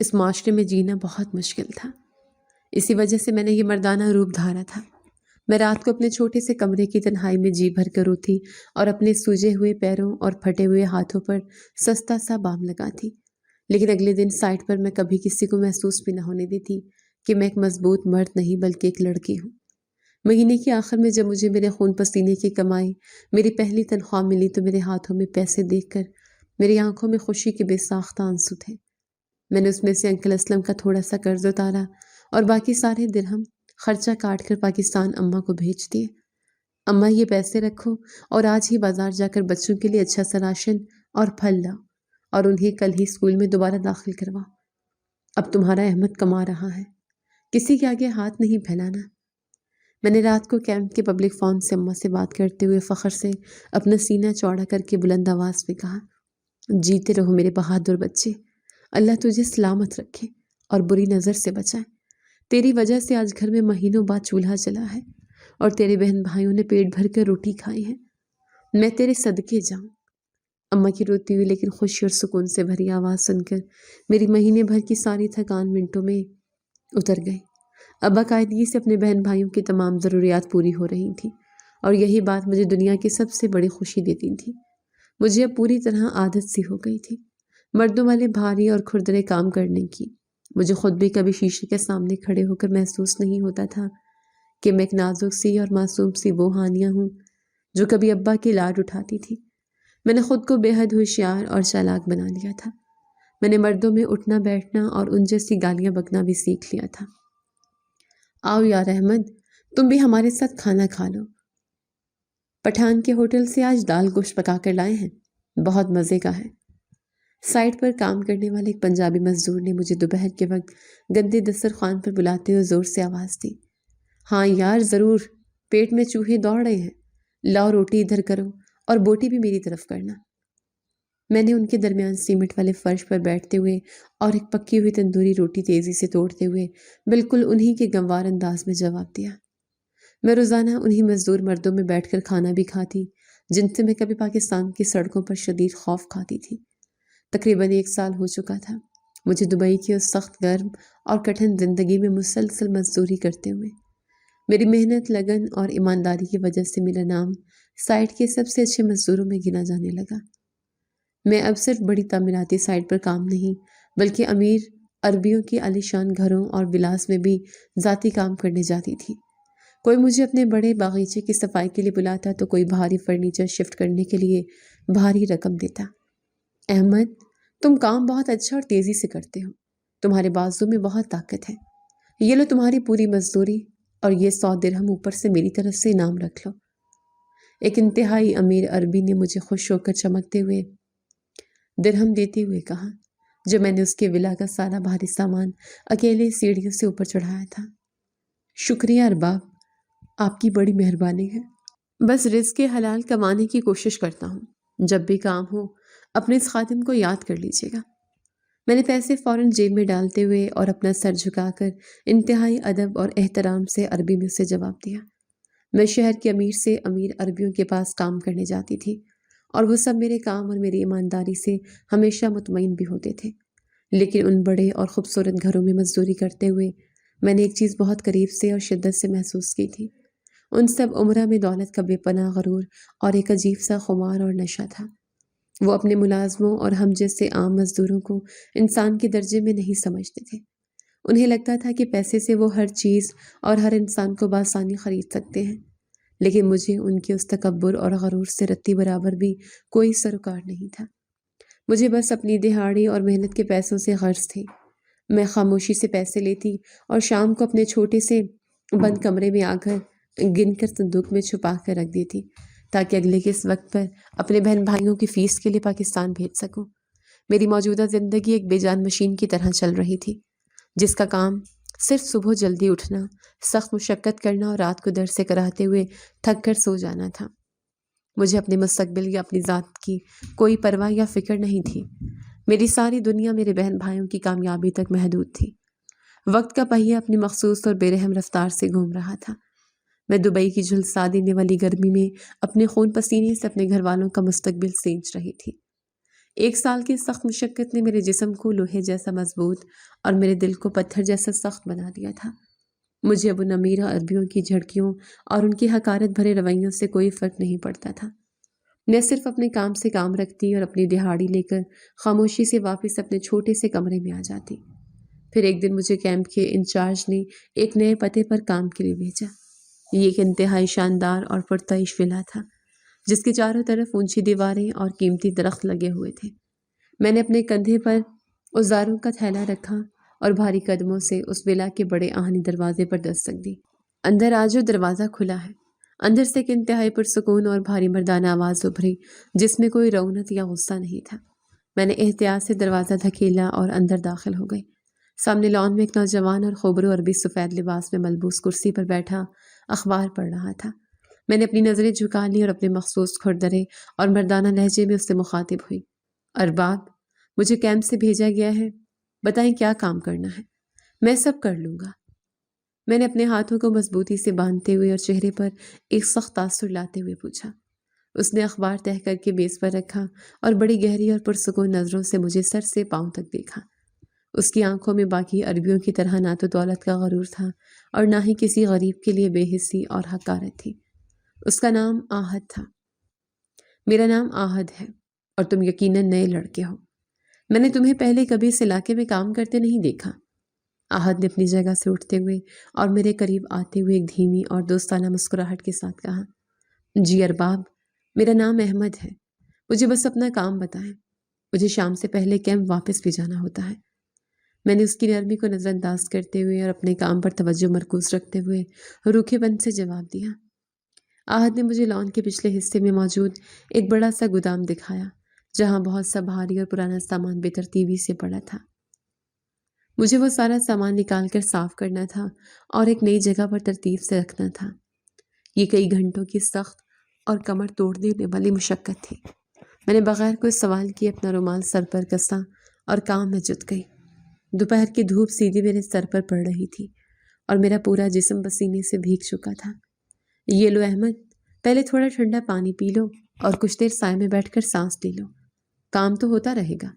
اس معاشرے میں جینا بہت مشکل تھا۔ اسی وجہ سے میں نے یہ مردانہ روپ دھارا تھا۔ میں رات کو اپنے چھوٹے سے کمرے کی تنہائی میں جی بھر کر روتی اور اپنے سوجے ہوئے پیروں اور پھٹے ہوئے ہاتھوں پر سستا سا بام لگاتی، لیکن اگلے دن سائٹ پر میں کبھی کسی کو محسوس بھی نہ ہونے دیتی کہ میں ایک مضبوط مرد نہیں بلکہ ایک لڑکی ہوں۔ مہینے کے آخر میں جب مجھے میرے خون پسینے کی کمائی میری پہلی تنخواہ ملی تو میرے ہاتھوں میں پیسے دیکھ کر میری آنکھوں میں خوشی کے بے ساختہ آنسو تھے۔ میں نے اس میں سے انکل اسلم کا تھوڑا سا قرض اتارا اور باقی سارے درہم خرچہ کاٹ کر پاکستان اماں کو بھیج دیے۔ اماں، یہ پیسے رکھو اور آج ہی بازار جا کر بچوں کے لیے اچھا سا راشن اور پھل لاؤ اور انہیں کل ہی اسکول میں دوبارہ داخل کرواؤ۔ اب تمہارا احمد کما رہا ہے، کسی کے آگے ہاتھ نہیں پھیلانا۔ میں نے رات کو کیمپ کے پبلک فون سے اماں سے بات کرتے ہوئے فخر سے اپنا سینہ چوڑا کر کے بلند آواز میں کہا، جیتے رہو میرے بہادر بچے، اللہ تجھے سلامت رکھے اور بری نظر سے بچائے۔ تیری وجہ سے آج گھر میں مہینوں بعد چولہا جلا ہے اور تیرے بہن بھائیوں نے پیٹ بھر کر روٹی کھائی ہے۔ میں تیرے صدقے جاؤں۔ اماں کی روتی ہوئی لیکن خوشی اور سکون سے بھری آواز سن کر میری مہینے بھر کی ساری تھکان منٹوں میں اتر گئی۔ اب باقاعدگی سے اپنے بہن بھائیوں کی تمام ضروریات پوری ہو رہی تھیں اور یہی بات مجھے دنیا کی سب سے بڑی خوشی دیتی تھی۔ مجھے اب پوری طرح عادت سی ہو گئی تھی مردوں والے بھاری اور کھردرے کام کرنے کی۔ مجھے خود بھی کبھی شیشے کے سامنے کھڑے ہو کر محسوس نہیں ہوتا تھا کہ میں ایک نازک سی اور معصوم سی وہ ہانیہ ہوں جو کبھی ابا کی لاڈ اٹھاتی تھی۔ میں نے خود کو بے حد ہوشیار اور چالاک بنا لیا تھا۔ میں نے مردوں میں اٹھنا بیٹھنا اور ان جیسی گالیاں بکنا بھی سیکھ لیا تھا۔ آؤ یار احمد، تم بھی ہمارے ساتھ کھانا کھا لو۔ پٹھان کے ہوٹل سے آج دال گوشت پکا کر لائے ہیں، بہت مزے کا ہے۔ سائٹ پر کام کرنے والے ایک پنجابی مزدور نے مجھے دوپہر کے وقت گندے دسترخوان پر بلاتے ہوئے زور سے آواز دی۔ ہاں یار ضرور، پیٹ میں چوہے دوڑ رہے ہیں، لاؤ روٹی ادھر کرو اور بوٹی بھی میری طرف کرنا۔ میں نے ان کے درمیان سیمنٹ والے فرش پر بیٹھتے ہوئے اور ایک پکی ہوئی تندوری روٹی تیزی سے توڑتے ہوئے بالکل انہی کے گنوار انداز میں جواب دیا۔ میں روزانہ انہی مزدور مردوں میں بیٹھ کر کھانا بھی کھاتی جن سے میں کبھی پاکستان کی سڑکوں پر شدید خوف کھاتی تھی۔ تقریباً 1 سال ہو چکا تھا مجھے دبئی کی اس سخت گرم اور کٹھن زندگی میں مسلسل مزدوری کرتے ہوئے۔ میری محنت، لگن اور ایمانداری کی وجہ سے میرا نام سائٹ کے سب سے اچھے مزدوروں میں گنا جانے لگا۔ میں اب صرف بڑی تعمیراتی سائٹ پر کام نہیں بلکہ امیر عربیوں کی عالیشان گھروں اور ولاس میں بھی ذاتی کام کرنے جاتی تھی۔ کوئی مجھے اپنے بڑے باغیچے کی صفائی کے لیے بلاتا تو کوئی بھاری فرنیچر شفٹ کرنے کے لیے بھاری رقم دیتا۔ احمد، تم کام بہت اچھا اور تیزی سے کرتے ہو، تمہارے بازو میں بہت طاقت ہے، یہ لو تمہاری پوری مزدوری اور یہ 100 درہم اوپر سے میری طرف سے انعام رکھ لو۔ ایک انتہائی امیر عربی نے مجھے خوش ہو کر چمکتے ہوئے درہم دیتے ہوئے کہا جب میں نے اس کے ولا کا سارا بھاری سامان اکیلے سیڑھیوں سے اوپر چڑھایا تھا۔ شکریہ ارباب، آپ کی بڑی مہربانی ہے۔ بس رزق حلال کمانے کی کوشش کرتا ہوں، جب بھی کام ہو اپنے اس خادم کو یاد کر لیجیے گا۔ میں نے پیسے فوراً جیب میں ڈالتے ہوئے اور اپنا سر جھکا کر انتہائی ادب اور احترام سے عربی میں اسے جواب دیا۔ میں شہر کے امیر سے امیر عربیوں کے پاس کام کرنے جاتی تھی اور وہ سب میرے کام اور میری ایمانداری سے ہمیشہ مطمئن بھی ہوتے تھے۔ لیکن ان بڑے اور خوبصورت گھروں میں مزدوری کرتے ہوئے میں نے ایک چیز بہت قریب سے اور شدت سے محسوس کی تھی۔ ان سب عمرہ میں دولت کا بے پناہ غرور اور ایک عجیب سا خمار اور نشہ تھا۔ وہ اپنے ملازموں اور ہم جیسے عام مزدوروں کو انسان کے درجے میں نہیں سمجھتے تھے۔ انہیں لگتا تھا کہ پیسے سے وہ ہر چیز اور ہر انسان کو بآسانی خرید سکتے ہیں، لیکن مجھے ان کے اس تکبر اور غرور سے رتی برابر بھی کوئی سروکار نہیں تھا۔ مجھے بس اپنی دہاڑی اور محنت کے پیسوں سے غرض تھی۔ میں خاموشی سے پیسے لیتی اور شام کو اپنے چھوٹے سے بند کمرے میں آ کر گن کر صندوق میں چھپا کر رکھ دیتی تاکہ اگلے کے اس وقت پر اپنے بہن بھائیوں کی فیس کے لیے پاکستان بھیج سکوں۔ میری موجودہ زندگی ایک بے جان مشین کی طرح چل رہی تھی، جس کا کام صرف صبح جلدی اٹھنا، سخت مشقت کرنا اور رات کو در سے کراتے ہوئے تھک کر سو جانا تھا۔ مجھے اپنے مستقبل یا اپنی ذات کی کوئی پرواہ یا فکر نہیں تھی۔ میری ساری دنیا میرے بہن بھائیوں کی کامیابی تک محدود تھی۔ وقت کا پہیہ اپنی مخصوص اور بے رحم رفتار سے گھوم رہا تھا۔ میں دبئی کی جھلسا دینے والی گرمی میں اپنے خون پسینے سے اپنے گھر والوں کا مستقبل سینچ رہی تھی۔ 1 سال کی سخت مشقت نے میرے جسم کو لوہے جیسا مضبوط اور میرے دل کو پتھر جیسا سخت بنا دیا تھا۔ مجھے اب ان امیر عربیوں کی جھڑکیوں اور ان کی حقارت بھرے رویوں سے کوئی فرق نہیں پڑتا تھا۔ میں صرف اپنے کام سے کام رکھتی اور اپنی دہاڑی لے کر خاموشی سے واپس اپنے چھوٹے سے کمرے میں آ جاتی۔ پھر ایک دن مجھے کیمپ کے انچارج نے ایک نئے پتے پر کام کے لیے بھیجا۔ یہ ایک انتہائی شاندار اور پرتعیش ولا تھا، جس کے چاروں طرف اونچی دیواریں اور قیمتی درخت لگے ہوئے تھے۔ میں نے اپنے کندھے پر اوزاروں کا تھیلا رکھا اور بھاری قدموں سے اس ولا کے بڑے آہنی دروازے پر دستک دی۔ اندر آجو، دروازہ کھلا ہے۔ اندر سے ایک انتہائی پرسکون اور بھاری مردانہ آواز ابھری، جس میں کوئی رونق یا غصہ نہیں تھا۔ میں نے احتیاط سے دروازہ دھکیلا اور اندر داخل ہو گئی۔ سامنے لان میں ایک نوجوان اور خوبرو عربی سفید لباس میں ملبوس کرسی پر بیٹھا اخبار پڑھ رہا تھا۔ میں نے اپنی نظریں جھکا لی اور اپنے مخصوص کھردرے اور مردانہ لہجے میں اس سے مخاطب ہوئی۔ ارباب، مجھے کیمپ سے بھیجا گیا ہے، بتائیں کیا کام کرنا ہے، میں سب کر لوں گا۔ میں نے اپنے ہاتھوں کو مضبوطی سے باندھتے ہوئے اور چہرے پر ایک سخت تاثر لاتے ہوئے پوچھا۔ اس نے اخبار تہہ کر کے میز پر رکھا اور بڑی گہری اور پرسکون نظروں سے مجھے سر سے پاؤں تک دیکھا۔ اس کی آنکھوں میں باقی عربیوں کی طرح نہ تو دولت کا غرور تھا اور نہ ہی کسی غریب کے لیے بے حسی اور حقارت تھی۔ اس کا نام آہد تھا۔ میرا نام آہد ہے اور تم یقیناً نئے لڑکے ہو۔ میں نے تمہیں پہلے کبھی اس علاقے میں کام کرتے نہیں دیکھا۔ آہد نے اپنی جگہ سے اٹھتے ہوئے اور میرے قریب آتے ہوئے ایک دھیمی اور دوستانہ مسکراہٹ کے ساتھ کہا، جی ارباب، میرا نام احمد ہے، مجھے بس اپنا کام بتائیں، مجھے شام سے پہلے کیمپ واپس بھی جانا ہوتا ہے۔ میں نے اس کی نرمی کو نظر انداز کرتے ہوئے اور اپنے کام پر توجہ مرکوز رکھتے ہوئے روکھے پن سے جواب دیا۔ آہد نے مجھے لان کے پچھلے حصے میں موجود ایک بڑا سا گودام دکھایا، جہاں بہت سا بھاری اور پرانا سامان بے ترتیبی سے پڑا تھا۔ مجھے وہ سارا سامان نکال کر صاف کرنا تھا اور ایک نئی جگہ پر ترتیب سے رکھنا تھا۔ یہ کئی گھنٹوں کی سخت اور کمر توڑ دینے والی مشقت تھی۔ میں نے بغیر کوئی سوال کیے اپنا رومال سر پر کسا اور کام میں جت گئی۔ دوپہر کی دھوپ سیدھی میرے سر پر پڑ رہی تھی اور میرا پورا جسم پسینے سے بھیگ چکا تھا۔ یہ لو احمد، پہلے تھوڑا ٹھنڈا پانی پی لو اور کچھ دیر سائے میں بیٹھ کر سانس لے لو، کام تو ہوتا رہے گا۔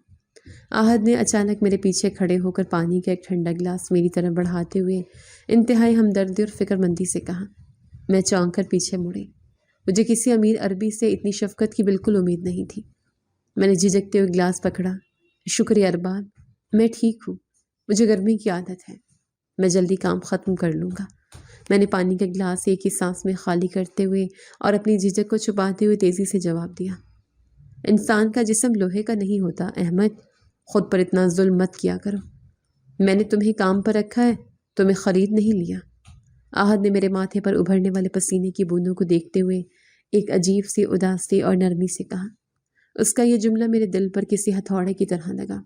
آہد نے اچانک میرے پیچھے کھڑے ہو کر پانی کا ایک ٹھنڈا گلاس میری طرف بڑھاتے ہوئے انتہائی ہمدردی اور فکر مندی سے کہا۔ میں چونک کر پیچھے مڑی۔ مجھے کسی امیر عربی سے اتنی شفقت کی بالکل امید نہیں تھی۔ میں نے جھجکتے ہوئے گلاس پکڑا۔ شکریہ ارباب، میں ٹھیک ہوں، مجھے گرمی کی عادت ہے، میں جلدی کام ختم کر لوں گا۔ میں نے پانی کا گلاس ایک ہی سانس میں خالی کرتے ہوئے اور اپنی جھجک کو چھپاتے ہوئے تیزی سے جواب دیا۔ انسان کا جسم لوہے کا نہیں ہوتا احمد، خود پر اتنا ظلم مت کیا کرو۔ میں نے تمہیں کام پر رکھا ہے، تمہیں خرید نہیں لیا۔ آہد نے میرے ماتھے پر ابھرنے والے پسینے کی بوندوں کو دیکھتے ہوئے ایک عجیب سی اداسی اور نرمی سے کہا۔ اس کا یہ جملہ میرے دل پر کسی ہتھوڑے کی طرح لگا۔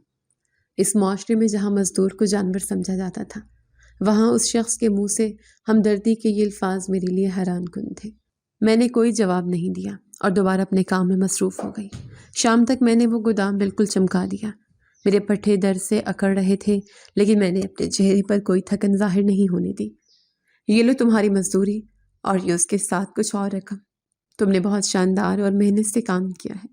اس معاشرے میں جہاں مزدور کو جانور سمجھا جاتا تھا، وہاں اس شخص کے منہ سے ہمدردی کے یہ الفاظ میرے لیے حیران کن تھے۔ میں نے کوئی جواب نہیں دیا اور دوبارہ اپنے کام میں مصروف ہو گئی۔ شام تک میں نے وہ گودام بالکل چمکا دیا۔ میرے پٹھے درد سے اکڑ رہے تھے، لیکن میں نے اپنے چہرے پر کوئی تھکن ظاہر نہیں ہونے دی۔ یہ لو تمہاری مزدوری اور یہ اس کے ساتھ کچھ اور رقم، تم نے بہت شاندار اور محنت سے کام کیا ہے۔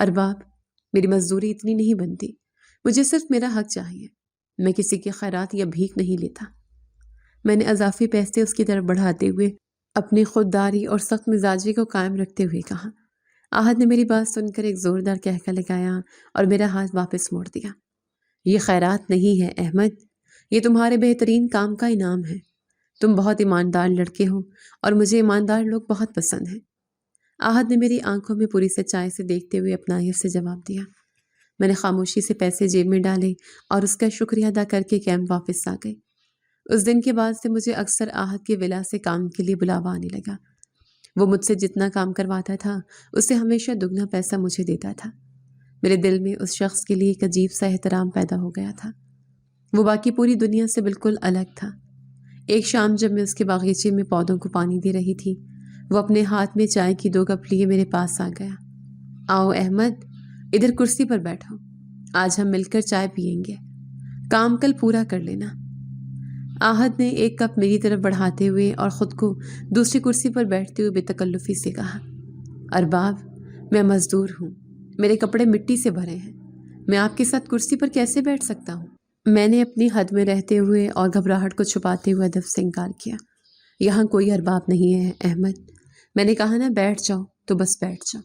ارباب، میری مزدوری اتنی نہیں بنتی، مجھے صرف میرا حق چاہیے، میں کسی کی خیرات یا بھیک نہیں لیتا۔ میں نے اضافی پیسے اس کی طرف بڑھاتے ہوئے اپنی خودداری اور سخت مزاجی کو قائم رکھتے ہوئے کہا۔ آہد نے میری بات سن کر ایک زوردار کہکا لگایا اور میرا ہاتھ واپس موڑ دیا۔ یہ خیرات نہیں ہے احمد، یہ تمہارے بہترین کام کا انعام ہے۔ تم بہت ایماندار لڑکے ہو اور مجھے ایماندار لوگ بہت پسند ہیں۔ آہد نے میری آنکھوں میں پوری سچائی سے دیکھتے ہوئے اپنائیت سے جواب دیا۔ میں نے خاموشی سے پیسے جیب میں ڈالے اور اس کا شکریہ ادا کر کے کیمپ واپس آ گئی۔ اس دن کے بعد سے مجھے اکثر آہد کی ولا سے کام کے لیے بلاوا آنے لگا۔ وہ مجھ سے جتنا کام کرواتا تھا اس سے ہمیشہ دگنا پیسہ مجھے دیتا تھا۔ میرے دل میں اس شخص کے لیے ایک عجیب سا احترام پیدا ہو گیا تھا۔ وہ باقی پوری دنیا سے بالکل الگ تھا۔ ایک شام جب میں اس کے باغیچے میں پودوں کو پانی دے رہی تھی، وہ اپنے ہاتھ میں چائے کی 2 کپ لیے میرے پاس آ گیا۔ آؤ احمد، ادھر کرسی پر بیٹھو، آج ہم مل کر چائے پیئیں گے، کام کل پورا کر لینا۔ آہد نے 1 کپ میری طرف بڑھاتے ہوئے اور خود کو دوسری کرسی پر بیٹھتے ہوئے بے تکلفی سے کہا، ارباب، میں مزدور ہوں، میرے کپڑے مٹی سے بھرے ہیں، میں آپ کے ساتھ کرسی پر کیسے بیٹھ سکتا ہوں؟ میں نے اپنی حد میں رہتے ہوئے اور گھبراہٹ کو چھپاتے ہوئے ادب سے انکار کیا۔ یہاں کوئی ارباب نہیں ہے احمد، میں نے کہا نا بیٹھ جاؤ تو بس بیٹھ جاؤ۔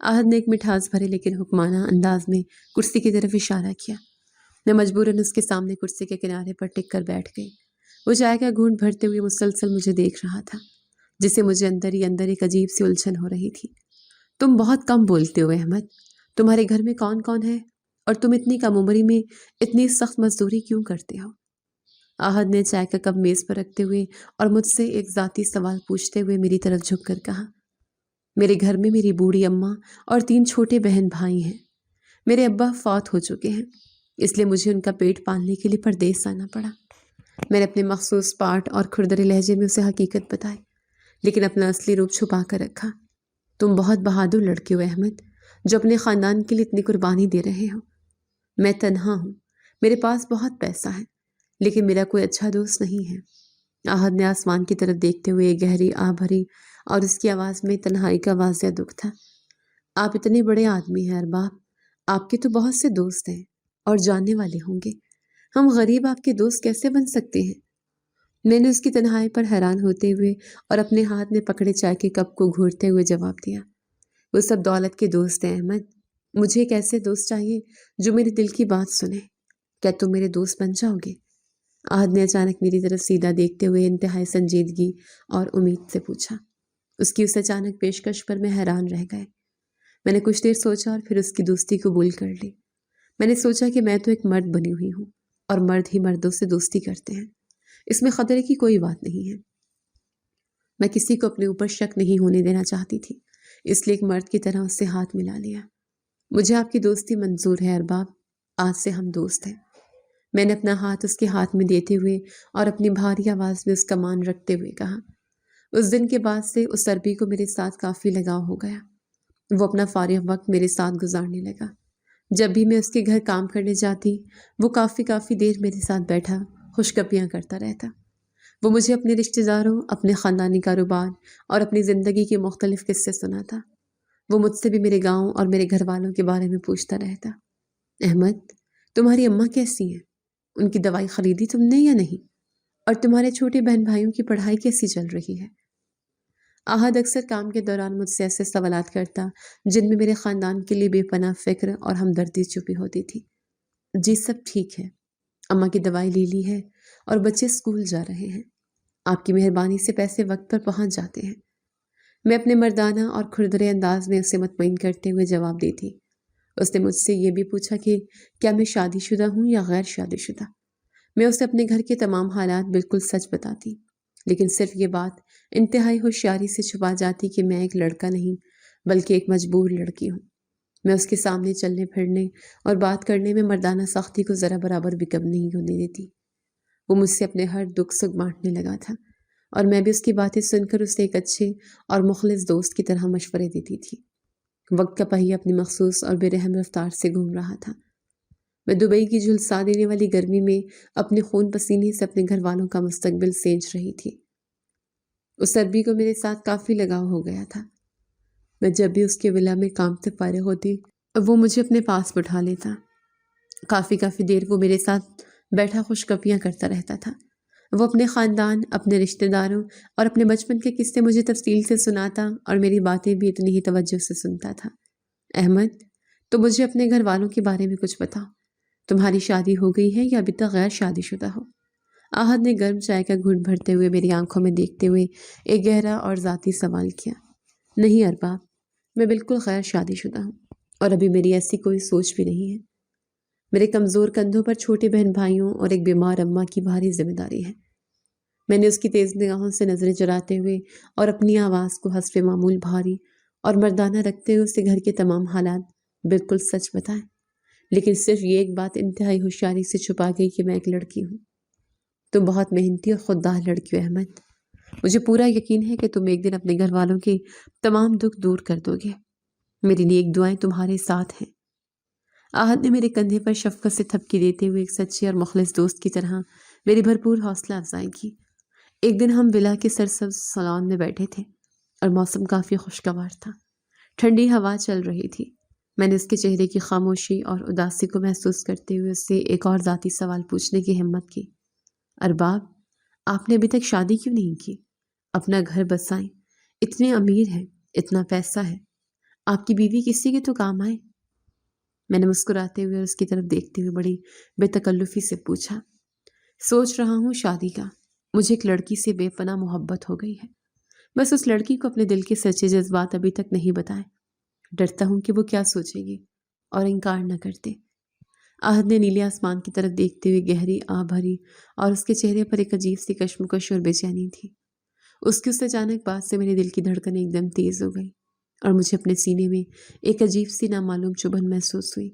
آہد نے ایک مٹھاس بھرے لیکن حکمانہ انداز میں کرسی کی طرف اشارہ کیا۔ میں مجبوراً اس کے سامنے کرسی کے کنارے پر ٹک کر بیٹھ گئی۔ وہ چائے کا گھونٹ بھرتے ہوئے مسلسل مجھے دیکھ رہا تھا، جس سے مجھے اندر ہی اندر ایک عجیب سی الجھن ہو رہی تھی۔ تم بہت کم بولتے ہو احمد، تمہارے گھر میں کون کون ہے اور تم اتنی کم عمری میں اتنی سخت مزدوری کیوں کرتے ہو؟ آہد نے چائے کا کپ میز پر رکھتے ہوئے اور مجھ سے ایک ذاتی سوال پوچھتے ہوئے میری طرف جھک کر کہا، میرے گھر میں میری بوڑھی اماں اور 3 چھوٹے بہن بھائی ہیں۔ میرے ابا فوت ہو چکے ہیں، اس لیے مجھے ان کا پیٹ پالنے کے لیے پردیس آنا پڑا۔ میں نے اپنے مخصوص پاٹ اور کھردرے لہجے میں اسے حقیقت بتائی، لیکن اپنا اصلی روپ چھپا کر رکھا۔ تم بہت بہادر لڑکے ہو احمد، جو اپنے خاندان کے لیے اتنی قربانی دے رہے ہو۔ میں تنہا ہوں، میرے پاس بہت پیسہ ہے، لیکن میرا کوئی اچھا دوست نہیں ہے۔ آہد نے آسمان کی طرف دیکھتے ہوئے گہری آہ بھری اور اس کی آواز میں تنہائی کا واضح دکھ تھا۔ آپ اتنے بڑے آدمی ہیں ارباب، آپ کے تو بہت سے دوست ہیں اور جاننے والے ہوں گے، ہم غریب آپ کے دوست کیسے بن سکتے ہیں؟ میں نے اس کی تنہائی پر حیران ہوتے ہوئے اور اپنے ہاتھ میں پکڑے چائے کے کپ کو گھورتے ہوئے جواب دیا، وہ سب دولت کے دوست ہیں احمد، مجھے ایک ایسے دوست چاہیے جو میرے دل کی بات سنے۔ کیا تم میرے دوست بن جاؤ گے؟ آہد نے اچانک میری طرف سیدھا دیکھتے ہوئے انتہائی سنجیدگی اور امید سے پوچھا۔ اس کی اس اچانک پیشکش پر میں حیران رہ گئے۔ میں نے کچھ دیر سوچا اور پھر اس کی دوستی قبول کر لی۔ میں نے سوچا کہ میں تو ایک مرد بنی ہوئی ہوں اور مرد ہی مردوں سے دوستی کرتے ہیں، اس میں خطرے کی کوئی بات نہیں ہے۔ میں کسی کو اپنے اوپر شک نہیں ہونے دینا چاہتی تھی، اس لیے ایک مرد کی طرح اس سے ہاتھ ملا لیا۔ مجھے آپ کی دوستی منظور ہے ارباب، آج سے ہم دوست ہیں۔ میں نے اپنا ہاتھ اس کے ہاتھ میں دیتے ہوئے اور اپنی بھاری آواز میں اس کا مان رکھتے ہوئے کہا۔ اس دن کے بعد سے اس عربی کو میرے ساتھ کافی لگاؤ ہو گیا۔ وہ اپنا فارغ وقت میرے ساتھ گزارنے لگا۔ جب بھی میں اس کے گھر کام کرنے جاتی، وہ کافی دیر میرے ساتھ بیٹھا خوشگپیاں کرتا رہتا۔ وہ مجھے اپنے رشتہ داروں، اپنے خاندانی کاروبار اور اپنی زندگی کے مختلف قصے سناتا۔ وہ مجھ سے بھی میرے گاؤں اور میرے گھر والوں کے بارے میں پوچھتا رہتا۔ احمد، تمہاری اماں کیسی ہیں؟ ان کی دوائی خریدی تم نے یا نہیں؟ اور تمہارے چھوٹے بہن بھائیوں کی پڑھائی کیسی چل رہی ہے؟ آہد اکثر کام کے دوران مجھ سے ایسے سوالات کرتا جن میں میرے خاندان کے لیے بے پناہ فکر اور ہمدردی چھپی ہوتی تھی۔ جی سب ٹھیک ہے، اماں کی دوائی لے لی ہے اور بچے اسکول جا رہے ہیں، آپ کی مہربانی سے پیسے وقت پر پہنچ جاتے ہیں۔ میں اپنے مردانہ اور کھردرے انداز میں اسے مطمئن کرتے ہوئے جواب دیتی۔ اس نے مجھ سے یہ بھی پوچھا کہ کیا میں شادی شدہ ہوں یا غیر شادی شدہ۔ میں اسے اپنے گھر کے تمام حالات بالکل سچ بتاتی، لیکن صرف یہ بات انتہائی ہوشیاری سے چھپا جاتی کہ میں ایک لڑکا نہیں بلکہ ایک مجبور لڑکی ہوں۔ میں اس کے سامنے چلنے پھرنے اور بات کرنے میں مردانہ سختی کو ذرا برابر بھی کم نہیں ہونے دیتی۔ وہ مجھ سے اپنے ہر دکھ سکھ بانٹنے لگا تھا اور میں بھی اس کی باتیں سن کر اسے ایک اچھے اور مخلص دوست کی طرح مشورے دیتی تھی۔ وقت کا پہیہ اپنی مخصوص اور بے رحم رفتار سے گھوم رہا تھا۔ میں دبئی کی جھلسا دینے والی گرمی میں اپنے خون پسینے سے اپنے گھر والوں کا مستقبل سینچ رہی تھی۔ اس عربی کو میرے ساتھ کافی لگاؤ ہو گیا تھا۔ میں جب بھی اس کے ولا میں کام سے فارغ ہوتی وہ مجھے اپنے پاس بٹھا لیتا۔ کافی دیر وہ میرے ساتھ بیٹھا خوشگپیاں کرتا رہتا تھا۔ وہ اپنے خاندان، اپنے رشتہ داروں اور اپنے بچپن کے قصے مجھے تفصیل سے سناتا اور میری باتیں بھی اتنی ہی توجہ سے سنتا تھا۔ احمد، تو مجھے اپنے گھر والوں کے بارے میں کچھ بتاؤ۔ تمہاری شادی ہو گئی ہے یا ابھی تک غیر شادی شدہ ہو؟ آہد نے گرم چائے کا گھونٹ بھرتے ہوئے میری آنکھوں میں دیکھتے ہوئے ایک گہرا اور ذاتی سوال کیا۔ نہیں ارباب، میں بالکل غیر شادی شدہ ہوں اور ابھی میری ایسی کوئی سوچ بھی نہیں ہے۔ میرے کمزور کندھوں پر چھوٹے بہن بھائیوں اور ایک بیمار اماں کی بھاری ذمہ داری ہے۔ میں نے اس کی تیز نگاہوں سے نظریں چراتے ہوئے اور اپنی آواز کو حسب معمول بھاری اور مردانہ رکھتے ہوئے اسے گھر کے تمام حالات بالکل سچ بتائے، لیکن صرف یہ ایک بات انتہائی ہوشیاری سے چھپا گئی کہ میں ایک لڑکی ہوں۔ تم بہت محنتی اور خوددار لڑکی ہو احمد۔ مجھے پورا یقین ہے کہ تم ایک دن اپنے گھر والوں کے تمام دکھ دور کر دو گے۔ میری نیک دعائیں تمہارے ساتھ ہیں۔ آہد نے میرے کندھے پر شفقت سے تھپکی دیتے ہوئے ایک سچے اور مخلص دوست کی طرح میری بھرپور حوصلہ افزائی کی۔ ایک دن ہم ولا کے سرسبز سالن میں بیٹھے تھے اور موسم کافی خوشگوار تھا۔ ٹھنڈی ہوا چل رہی تھی۔ میں نے اس کے چہرے کی خاموشی اور اداسی کو محسوس کرتے ہوئے اس سے ایک اور ذاتی سوال پوچھنے کی ہمت کی۔ ارباب، آپ نے ابھی تک شادی کیوں نہیں کی؟ اپنا گھر بسائیں، اتنے امیر ہیں، اتنا پیسہ ہے، آپ کی بیوی کسی کے تو کام آئے۔ میں نے مسکراتے ہوئے اور اس کی طرف دیکھتے ہوئے بڑی بے تکلفی سے پوچھا۔ سوچ رہا ہوں شادی کا۔ مجھے ایک لڑکی سے بے پناہ محبت ہو گئی ہے، بس اس لڑکی کو اپنے دل کے سچے جذبات ابھی تک نہیں بتائے۔ ڈرتا ہوں کہ وہ کیا سوچے گی اور انکار نہ کرتے۔ آہد نے نیلے آسمان کی طرف دیکھتے ہوئے گہری آہ بھری اور اس کے چہرے پر ایک عجیب سی کشمکش اور بے چینی تھی۔ اس کی اس اچانک بات سے میرے دل کی دھڑکن ایک دم تیز ہو گئی اور مجھے اپنے سینے میں ایک عجیب سی نامعلوم چبھن محسوس ہوئی۔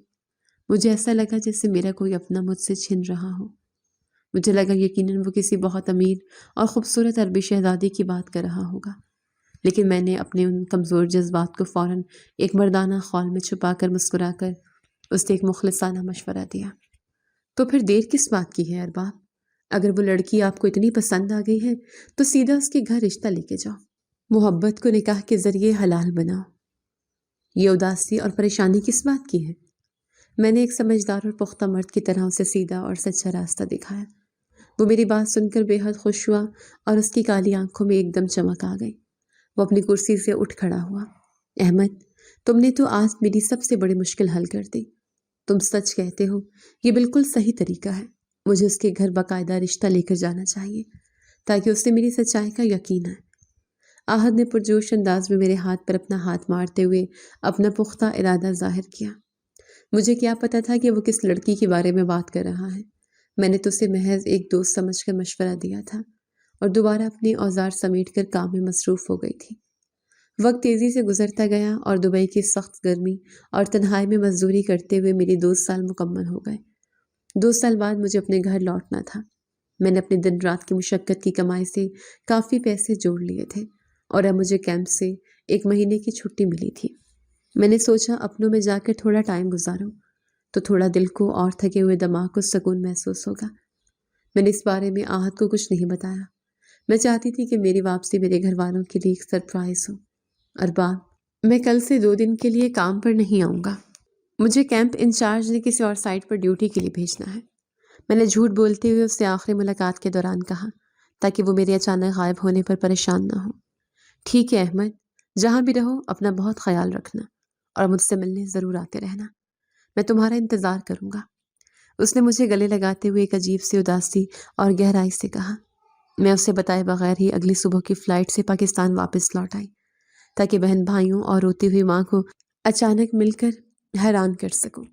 مجھے ایسا لگا جیسے میرا کوئی اپنا مجھ سے چھن رہا ہو۔ مجھے لگا یقیناً وہ کسی بہت امیر اور خوبصورت عربی شہزادی کی بات کر رہا ہوگا، لیکن میں نے اپنے ان کمزور جذبات کو فوراً ایک مردانہ خول میں چھپا کر مسکرا کر اسے ایک مخلصانہ مشورہ دیا۔ تو پھر دیر کس بات کی ہے ارباب؟ اگر وہ لڑکی آپ کو اتنی پسند آ گئی ہے تو سیدھا اس کے گھر رشتہ لے کے جاؤ، محبت کو نکاح کے ذریعے حلال بناؤ۔ یہ اداسی اور پریشانی کس بات کی ہے؟ میں نے ایک سمجھدار اور پختہ مرد کی طرح اسے سیدھا اور سچا راستہ دکھایا۔ وہ میری بات سن کر بے حد خوش ہوا اور اس کی کالی آنکھوں میں ایک دم چمک آ گئی۔ وہ اپنی کرسی سے اٹھ کھڑا ہوا۔ احمد، تم نے تو آج میری سب سے بڑی مشکل حل کر دی۔ تم سچ کہتے ہو، یہ بالکل صحیح طریقہ ہے۔ مجھے اس کے گھر باقاعدہ رشتہ لے کر جانا چاہیے تاکہ اسے میری سچائی کا یقین ہے۔ آہد نے پرجوش انداز میں میرے ہاتھ پر اپنا ہاتھ مارتے ہوئے اپنا پختہ ارادہ ظاہر کیا۔ مجھے کیا پتا تھا کہ وہ کس لڑکی کے بارے میں بات کر رہا ہے۔ میں نے تو اسے محض ایک دوست سمجھ کر مشورہ دیا تھا اور دوبارہ اپنے اوزار سمیٹ کر کام میں مصروف ہو گئی تھی۔ وقت تیزی سے گزرتا گیا اور دبئی کی سخت گرمی اور تنہائی میں مزدوری کرتے ہوئے میری 2 سال مکمل ہو گئے۔ 2 سال بعد مجھے اپنے گھر لوٹنا تھا۔ میں نے اپنے دن رات کی مشقت کی کمائی سے کافی پیسے جوڑ لیے تھے اور اب مجھے کیمپ سے 1 مہینے کی چھٹی ملی تھی۔ میں نے سوچا اپنوں میں جا کر تھوڑا ٹائم گزاروں تو تھوڑا دل کو اور تھکے ہوئے دماغ کو سکون محسوس ہوگا۔ میں نے اس بارے میں آہد کو کچھ نہیں بتایا۔ میں چاہتی تھی کہ میری واپسی میرے گھر والوں کے لیے ایک سرپرائز ہو۔ ارباب، میں کل سے 2 دن کے لیے کام پر نہیں آؤں گا۔ مجھے کیمپ انچارج نے کسی اور سائٹ پر ڈیوٹی کے لیے بھیجنا ہے۔ میں نے جھوٹ بولتے ہوئے اس سے آخری ملاقات کے دوران کہا تاکہ وہ میرے اچانک غائب ہونے پر پریشان نہ ہو۔ ٹھیک ہے احمد، جہاں بھی رہو اپنا بہت خیال رکھنا اور مجھ سے ملنے ضرور آتے رہنا۔ میں تمہارا انتظار کروں گا۔ اس نے مجھے گلے لگاتے ہوئے ایک عجیب سی اداسی اور گہرائی سے کہا۔ میں اسے بتائے بغیر ہی اگلی صبح کی فلائٹ سے پاکستان واپس لوٹ آئی تاکہ بہن بھائیوں اور روتی ہوئی ماں کو اچانک مل کر حیران کر سکوں۔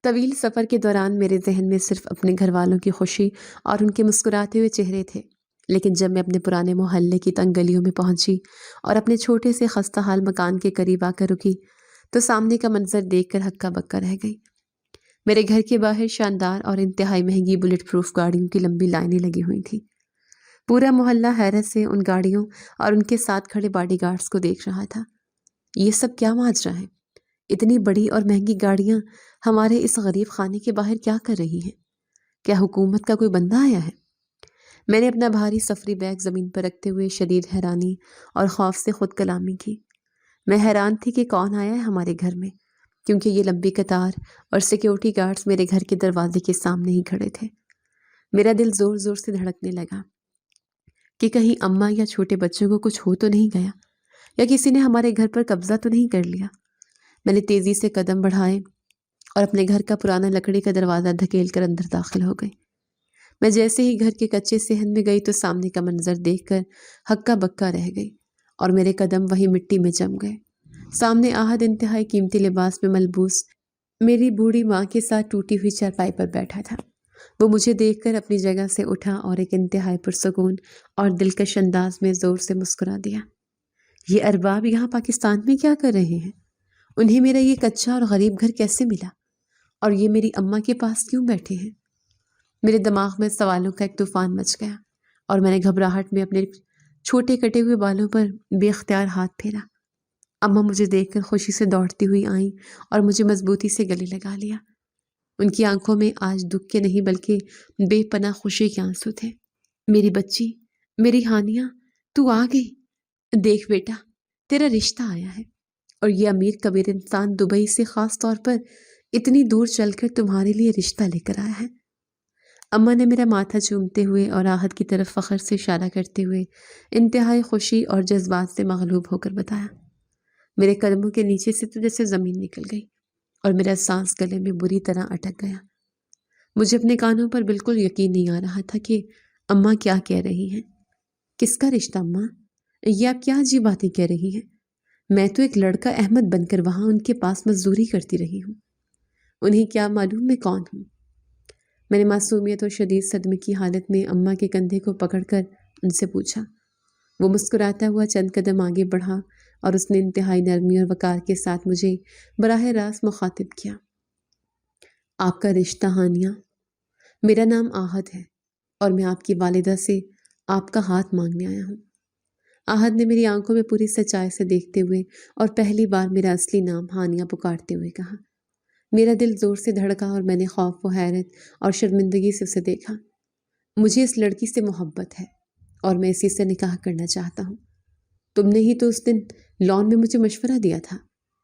طویل سفر کے دوران میرے ذہن میں صرف اپنے گھر والوں کی خوشی اور ان کے مسکراتے ہوئے چہرے تھے، لیکن جب میں اپنے پرانے محلے کی تنگ گلیوں میں پہنچی اور اپنے چھوٹے سے خستہ حال مکان کے قریب آ کر رکی تو سامنے کا منظر دیکھ کر ہکا بکا رہ گئی۔ میرے گھر کے باہر شاندار اور انتہائی مہنگی بلٹ پروف گاڑیوں کی لمبی لائنیں لگی ہوئی تھیں۔ پورا محلہ حیرت سے ان گاڑیوں اور ان کے ساتھ کھڑے باڈی گارڈز کو دیکھ رہا تھا۔ یہ سب کیا ماجرا ہے؟ اتنی بڑی اور مہنگی گاڑیاں ہمارے اس غریب خانے کے باہر کیا کر رہی ہیں؟ کیا حکومت کا کوئی بندہ آیا ہے؟ میں نے اپنا بھاری سفری بیگ زمین پر رکھتے ہوئے شدید حیرانی اور خوف سے خود کلامی کی۔ میں حیران تھی کہ کون آیا ہے ہمارے گھر میں، کیونکہ یہ لمبی قطار اور سیکیورٹی گارڈز میرے گھر کے دروازے کے سامنے ہی کھڑے تھے۔ میرا دل زور زور سے دھڑکنے لگا کہ کہیں اماں یا چھوٹے بچوں کو کچھ ہو تو نہیں گیا، یا کسی نے ہمارے گھر پر قبضہ تو نہیں کر لیا۔ میں نے تیزی سے قدم بڑھائے اور اپنے گھر کا پرانا لکڑی کا دروازہ دھکیل کر اندر داخل ہو گئی۔ میں جیسے ہی گھر کے کچے صحن میں گئی تو سامنے کا منظر دیکھ کر ہکا بکا رہ گئی اور میرے قدم وہی مٹی میں جم گئے۔ سامنے آہد انتہائی قیمتی لباس میں ملبوس میری بوڑھی ماں کے ساتھ ٹوٹی ہوئی چارپائی پر بیٹھا تھا۔ وہ مجھے دیکھ کر اپنی جگہ سے اٹھا اور ایک انتہائی پرسکون اور دلکش انداز میں زور سے مسکرا دیا۔ یہ ارباب یہاں پاکستان میں کیا کر رہے ہیں؟ انہیں میرا یہ کچا اور غریب گھر کیسے ملا؟ اور یہ میری اماں کے پاس کیوں بیٹھے ہیں؟ میرے دماغ میں سوالوں کا ایک طوفان مچ گیا اور میں نے گھبراہٹ میں اپنے چھوٹے کٹے ہوئے بالوں پر بے اختیار ہاتھ پھیرا۔ اماں مجھے دیکھ کر خوشی سے دوڑتی ہوئی آئیں اور مجھے مضبوطی سے گلے لگا لیا۔ ان کی آنکھوں میں آج دکھ کے نہیں بلکہ بے پناہ خوشی کے آنسو تھے۔ میری بچی، میری ہانیہ، تو آ گئی۔ دیکھ بیٹا، تیرا رشتہ آیا ہے، اور یہ امیر کبیر انسان دبئی سے خاص طور پر اتنی دور چل کر تمہارے لیے رشتہ لے کر آیا ہے۔ اماں نے میرا ماتھا چومتے ہوئے اور آہد کی طرف فخر سے اشارہ کرتے ہوئے انتہائی خوشی اور جذبات سے مغلوب ہو کر بتایا۔ میرے قدموں کے نیچے سے تو جیسے زمین نکل گئی اور میرا سانس گلے میں بری طرح اٹک گیا۔ مجھے اپنے کانوں پر بالکل یقین نہیں آ رہا تھا کہ اماں کیا کہہ رہی ہیں۔ کس کا رشتہ اماں؟ یہ آپ کیا عجیب باتیں کہہ رہی ہیں؟ میں تو ایک لڑکا احمد بن کر وہاں ان کے پاس مزدوری کرتی رہی ہوں۔ انہیں کیا معلوم میں کون ہوں؟ میں نے معصومیت اور شدید صدمے کی حالت میں اماں کے کندھے کو پکڑ کر ان سے پوچھا۔ وہ مسکراتا ہوا چند قدم آگے بڑھا اور اس نے انتہائی نرمی اور وقار کے ساتھ مجھے براہ راست مخاطب کیا۔ آپ کا رشتہ ہانیہ؟ میرا نام آہد ہے اور میں آپ کی والدہ سے آپ کا ہاتھ مانگنے آیا ہوں۔ آہد نے میری آنکھوں میں پوری سچائی سے دیکھتے ہوئے اور پہلی بار میرا اصلی نام ہانیہ پکارتے ہوئے کہا۔ میرا دل زور سے دھڑکا اور میں نے خوف و حیرت اور شرمندگی سے اسے دیکھا۔ مجھے اس لڑکی سے محبت ہے اور میں اسی سے نکاح کرنا چاہتا ہوں۔ تم نے ہی تو اس دن لان میں مجھے مشورہ دیا تھا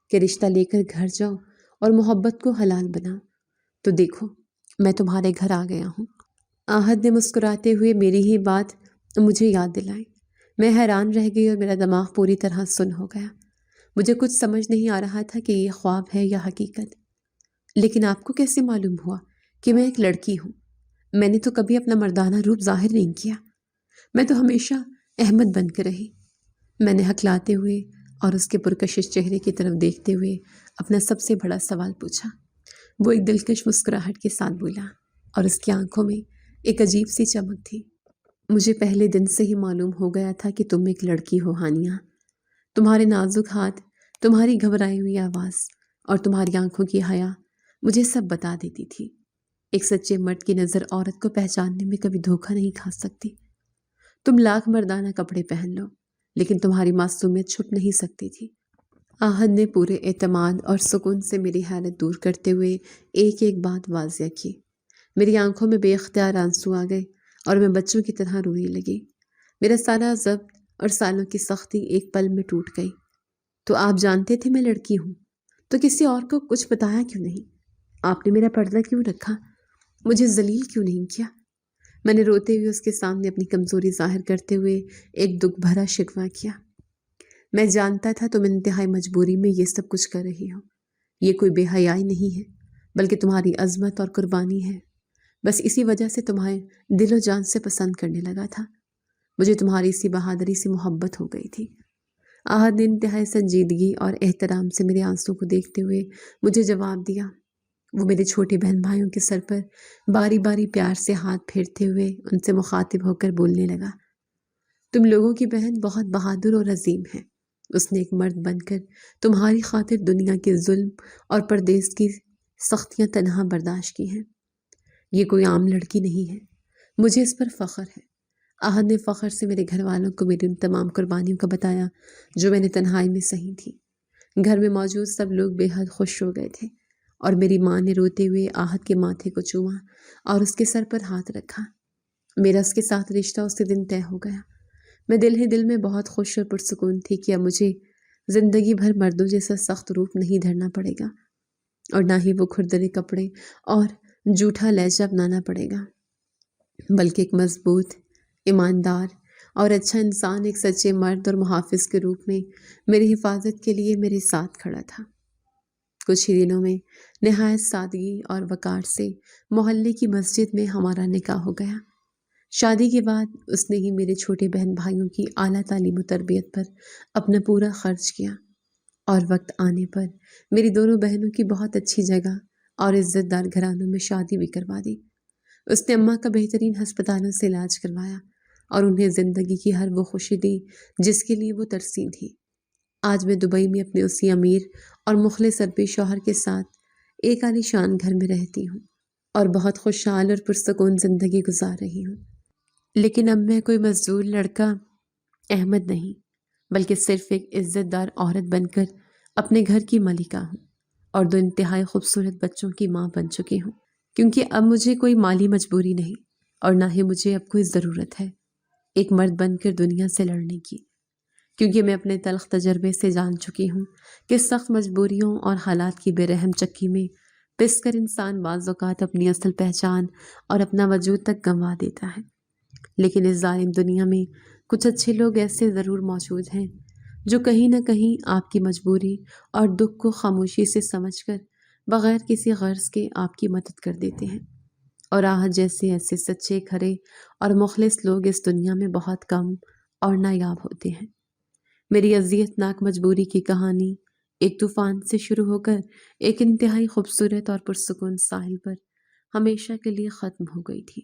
کہ رشتہ لے کر گھر جاؤ اور محبت کو حلال بناؤ، تو دیکھو میں تمہارے گھر آ گیا ہوں۔ آہد نے مسکراتے ہوئے میری ہی بات مجھے یاد دلائی۔ میں حیران رہ گئی اور میرا دماغ پوری طرح سن ہو گیا۔ مجھے کچھ سمجھ نہیں آ رہا تھا کہ یہ خواب ہے یا حقیقت۔ لیکن آپ کو کیسے معلوم ہوا کہ میں ایک لڑکی ہوں؟ میں نے تو کبھی اپنا مردانہ روپ ظاہر نہیں کیا۔ میں تو ہمیشہ احمد بن کر رہی۔ میں نے ہکلاتے ہوئے اور اس کے پرکشش چہرے کی طرف دیکھتے ہوئے اپنا سب سے بڑا سوال پوچھا۔ وہ ایک دلکش مسکراہٹ کے ساتھ بولا اور اس کی آنکھوں میں ایک عجیب سی چمک تھی۔ مجھے پہلے دن سے ہی معلوم ہو گیا تھا کہ تم ایک لڑکی ہو ہانیہ۔ تمہارے نازک ہاتھ، تمہاری گھبرائی ہوئی آواز اور تمہاری آنکھوں کی حیا مجھے سب بتا دیتی تھی۔ ایک سچے مرد کی نظر عورت کو پہچاننے میں کبھی دھوکہ نہیں کھا سکتی۔ تم لاکھ مردانہ کپڑے پہن لو لیکن تمہاری معصومیت چھپ نہیں سکتی تھی۔ آہد نے پورے اعتماد اور سکون سے میری حالت دور کرتے ہوئے ایک ایک بات واضح کی۔ میری آنکھوں میں بے اختیار آنسو آ گئے اور میں بچوں کی طرح رونے لگی۔ میرا سارا ضبط اور سالوں کی سختی ایک پل میں ٹوٹ گئی۔ تو آپ جانتے تھے میں لڑکی ہوں، تو کسی اور کو کچھ بتایا کیوں نہیں؟ آپ نے میرا پردہ کیوں رکھا؟ مجھے ذلیل کیوں نہیں کیا؟ میں نے روتے ہوئے اس کے سامنے اپنی کمزوری ظاہر کرتے ہوئے ایک دکھ بھرا شکوہ کیا۔ میں جانتا تھا تم انتہائی مجبوری میں یہ سب کچھ کر رہی ہو۔ یہ کوئی بے حیائی نہیں ہے بلکہ تمہاری عظمت اور قربانی ہے۔ بس اسی وجہ سے تمہیں دل و جان سے پسند کرنے لگا تھا۔ مجھے تمہاری اسی بہادری سے محبت ہو گئی تھی۔ آہد نے انتہائی سنجیدگی اور احترام سے میرے آنسوں کو دیکھتے ہوئے مجھے جواب دیا۔ وہ میرے چھوٹے بہن بھائیوں کے سر پر باری باری پیار سے ہاتھ پھیرتے ہوئے ان سے مخاطب ہو کر بولنے لگا۔ تم لوگوں کی بہن بہت بہادر اور عظیم ہے۔ اس نے ایک مرد بن کر تمہاری خاطر دنیا کے ظلم اور پردیس کی سختیاں تنہا برداشت کی ہیں۔ یہ کوئی عام لڑکی نہیں ہے، مجھے اس پر فخر ہے۔ آہد نے فخر سے میرے گھر والوں کو میری ان تمام قربانیوں کا بتایا جو میں نے تنہائی میں سہی تھی۔ گھر میں موجود سب لوگ بے حد خوش ہو گئے تھے اور میری ماں نے روتے ہوئے آہد کے ماتھے کو چوما اور اس کے سر پر ہاتھ رکھا۔ میرا اس کے ساتھ رشتہ اسی دن طے ہو گیا۔ میں دل ہی دل میں بہت خوش اور پرسکون تھی کہ اب مجھے زندگی بھر مردوں جیسا سخت روپ نہیں دھرنا پڑے گا، اور نہ ہی وہ کھردرے کپڑے اور جھوٹا لہجہ اپنانا پڑے گا، بلکہ ایک مضبوط، ایماندار اور اچھا انسان ایک سچے مرد اور محافظ کے روپ میں میری حفاظت کے لیے میرے ساتھ کھڑا تھا۔ کچھ ہی دنوں میں نہایت سادگی اور وقار سے محلے کی مسجد میں ہمارا نکاح ہو گیا۔ شادی کے بعد اس نے ہی میرے چھوٹے بہن بھائیوں کی اعلیٰ تعلیم و تربیت پر اپنا پورا خرچ کیا، اور وقت آنے پر میری دونوں بہنوں کی بہت اچھی جگہ اور عزت دار گھرانوں میں شادی بھی کروا دی۔ اس نے اماں کا بہترین ہسپتالوں سے علاج کروایا اور انہیں زندگی کی ہر وہ خوشی دی جس کے لیے وہ ترسی تھی۔ آج میں دبئی میں اپنے اسی امیر اور مخلص عربی شوہر کے ساتھ ایک عالی شان گھر میں رہتی ہوں اور بہت خوشحال اور پرسکون زندگی گزار رہی ہوں۔ لیکن اب میں کوئی مزدور لڑکا احمد نہیں، بلکہ صرف ایک عزت دار عورت بن کر اپنے گھر کی ملکہ ہوں، اور دو انتہائی خوبصورت بچوں کی ماں بن چکی ہوں، کیونکہ اب مجھے کوئی مالی مجبوری نہیں، اور نہ ہی مجھے اب کوئی ضرورت ہے ایک مرد بن کر دنیا سے لڑنے کی، کیونکہ میں اپنے تلخ تجربے سے جان چکی ہوں کہ سخت مجبوریوں اور حالات کی بے رحم چکی میں پس کر انسان بعض اوقات اپنی اصل پہچان اور اپنا وجود تک گنوا دیتا ہے۔ لیکن اس ظالم دنیا میں کچھ اچھے لوگ ایسے ضرور موجود ہیں جو کہیں نہ کہیں آپ کی مجبوری اور دکھ کو خاموشی سے سمجھ کر بغیر کسی غرض کے آپ کی مدد کر دیتے ہیں، اور آج جیسے ایسے سچے، کھرے اور مخلص لوگ اس دنیا میں بہت کم اور نایاب ہوتے ہیں۔ میری اذیت ناک مجبوری کی کہانی ایک طوفان سے شروع ہو کر ایک انتہائی خوبصورت اور پرسکون ساحل پر ہمیشہ کے لیے ختم ہو گئی تھی۔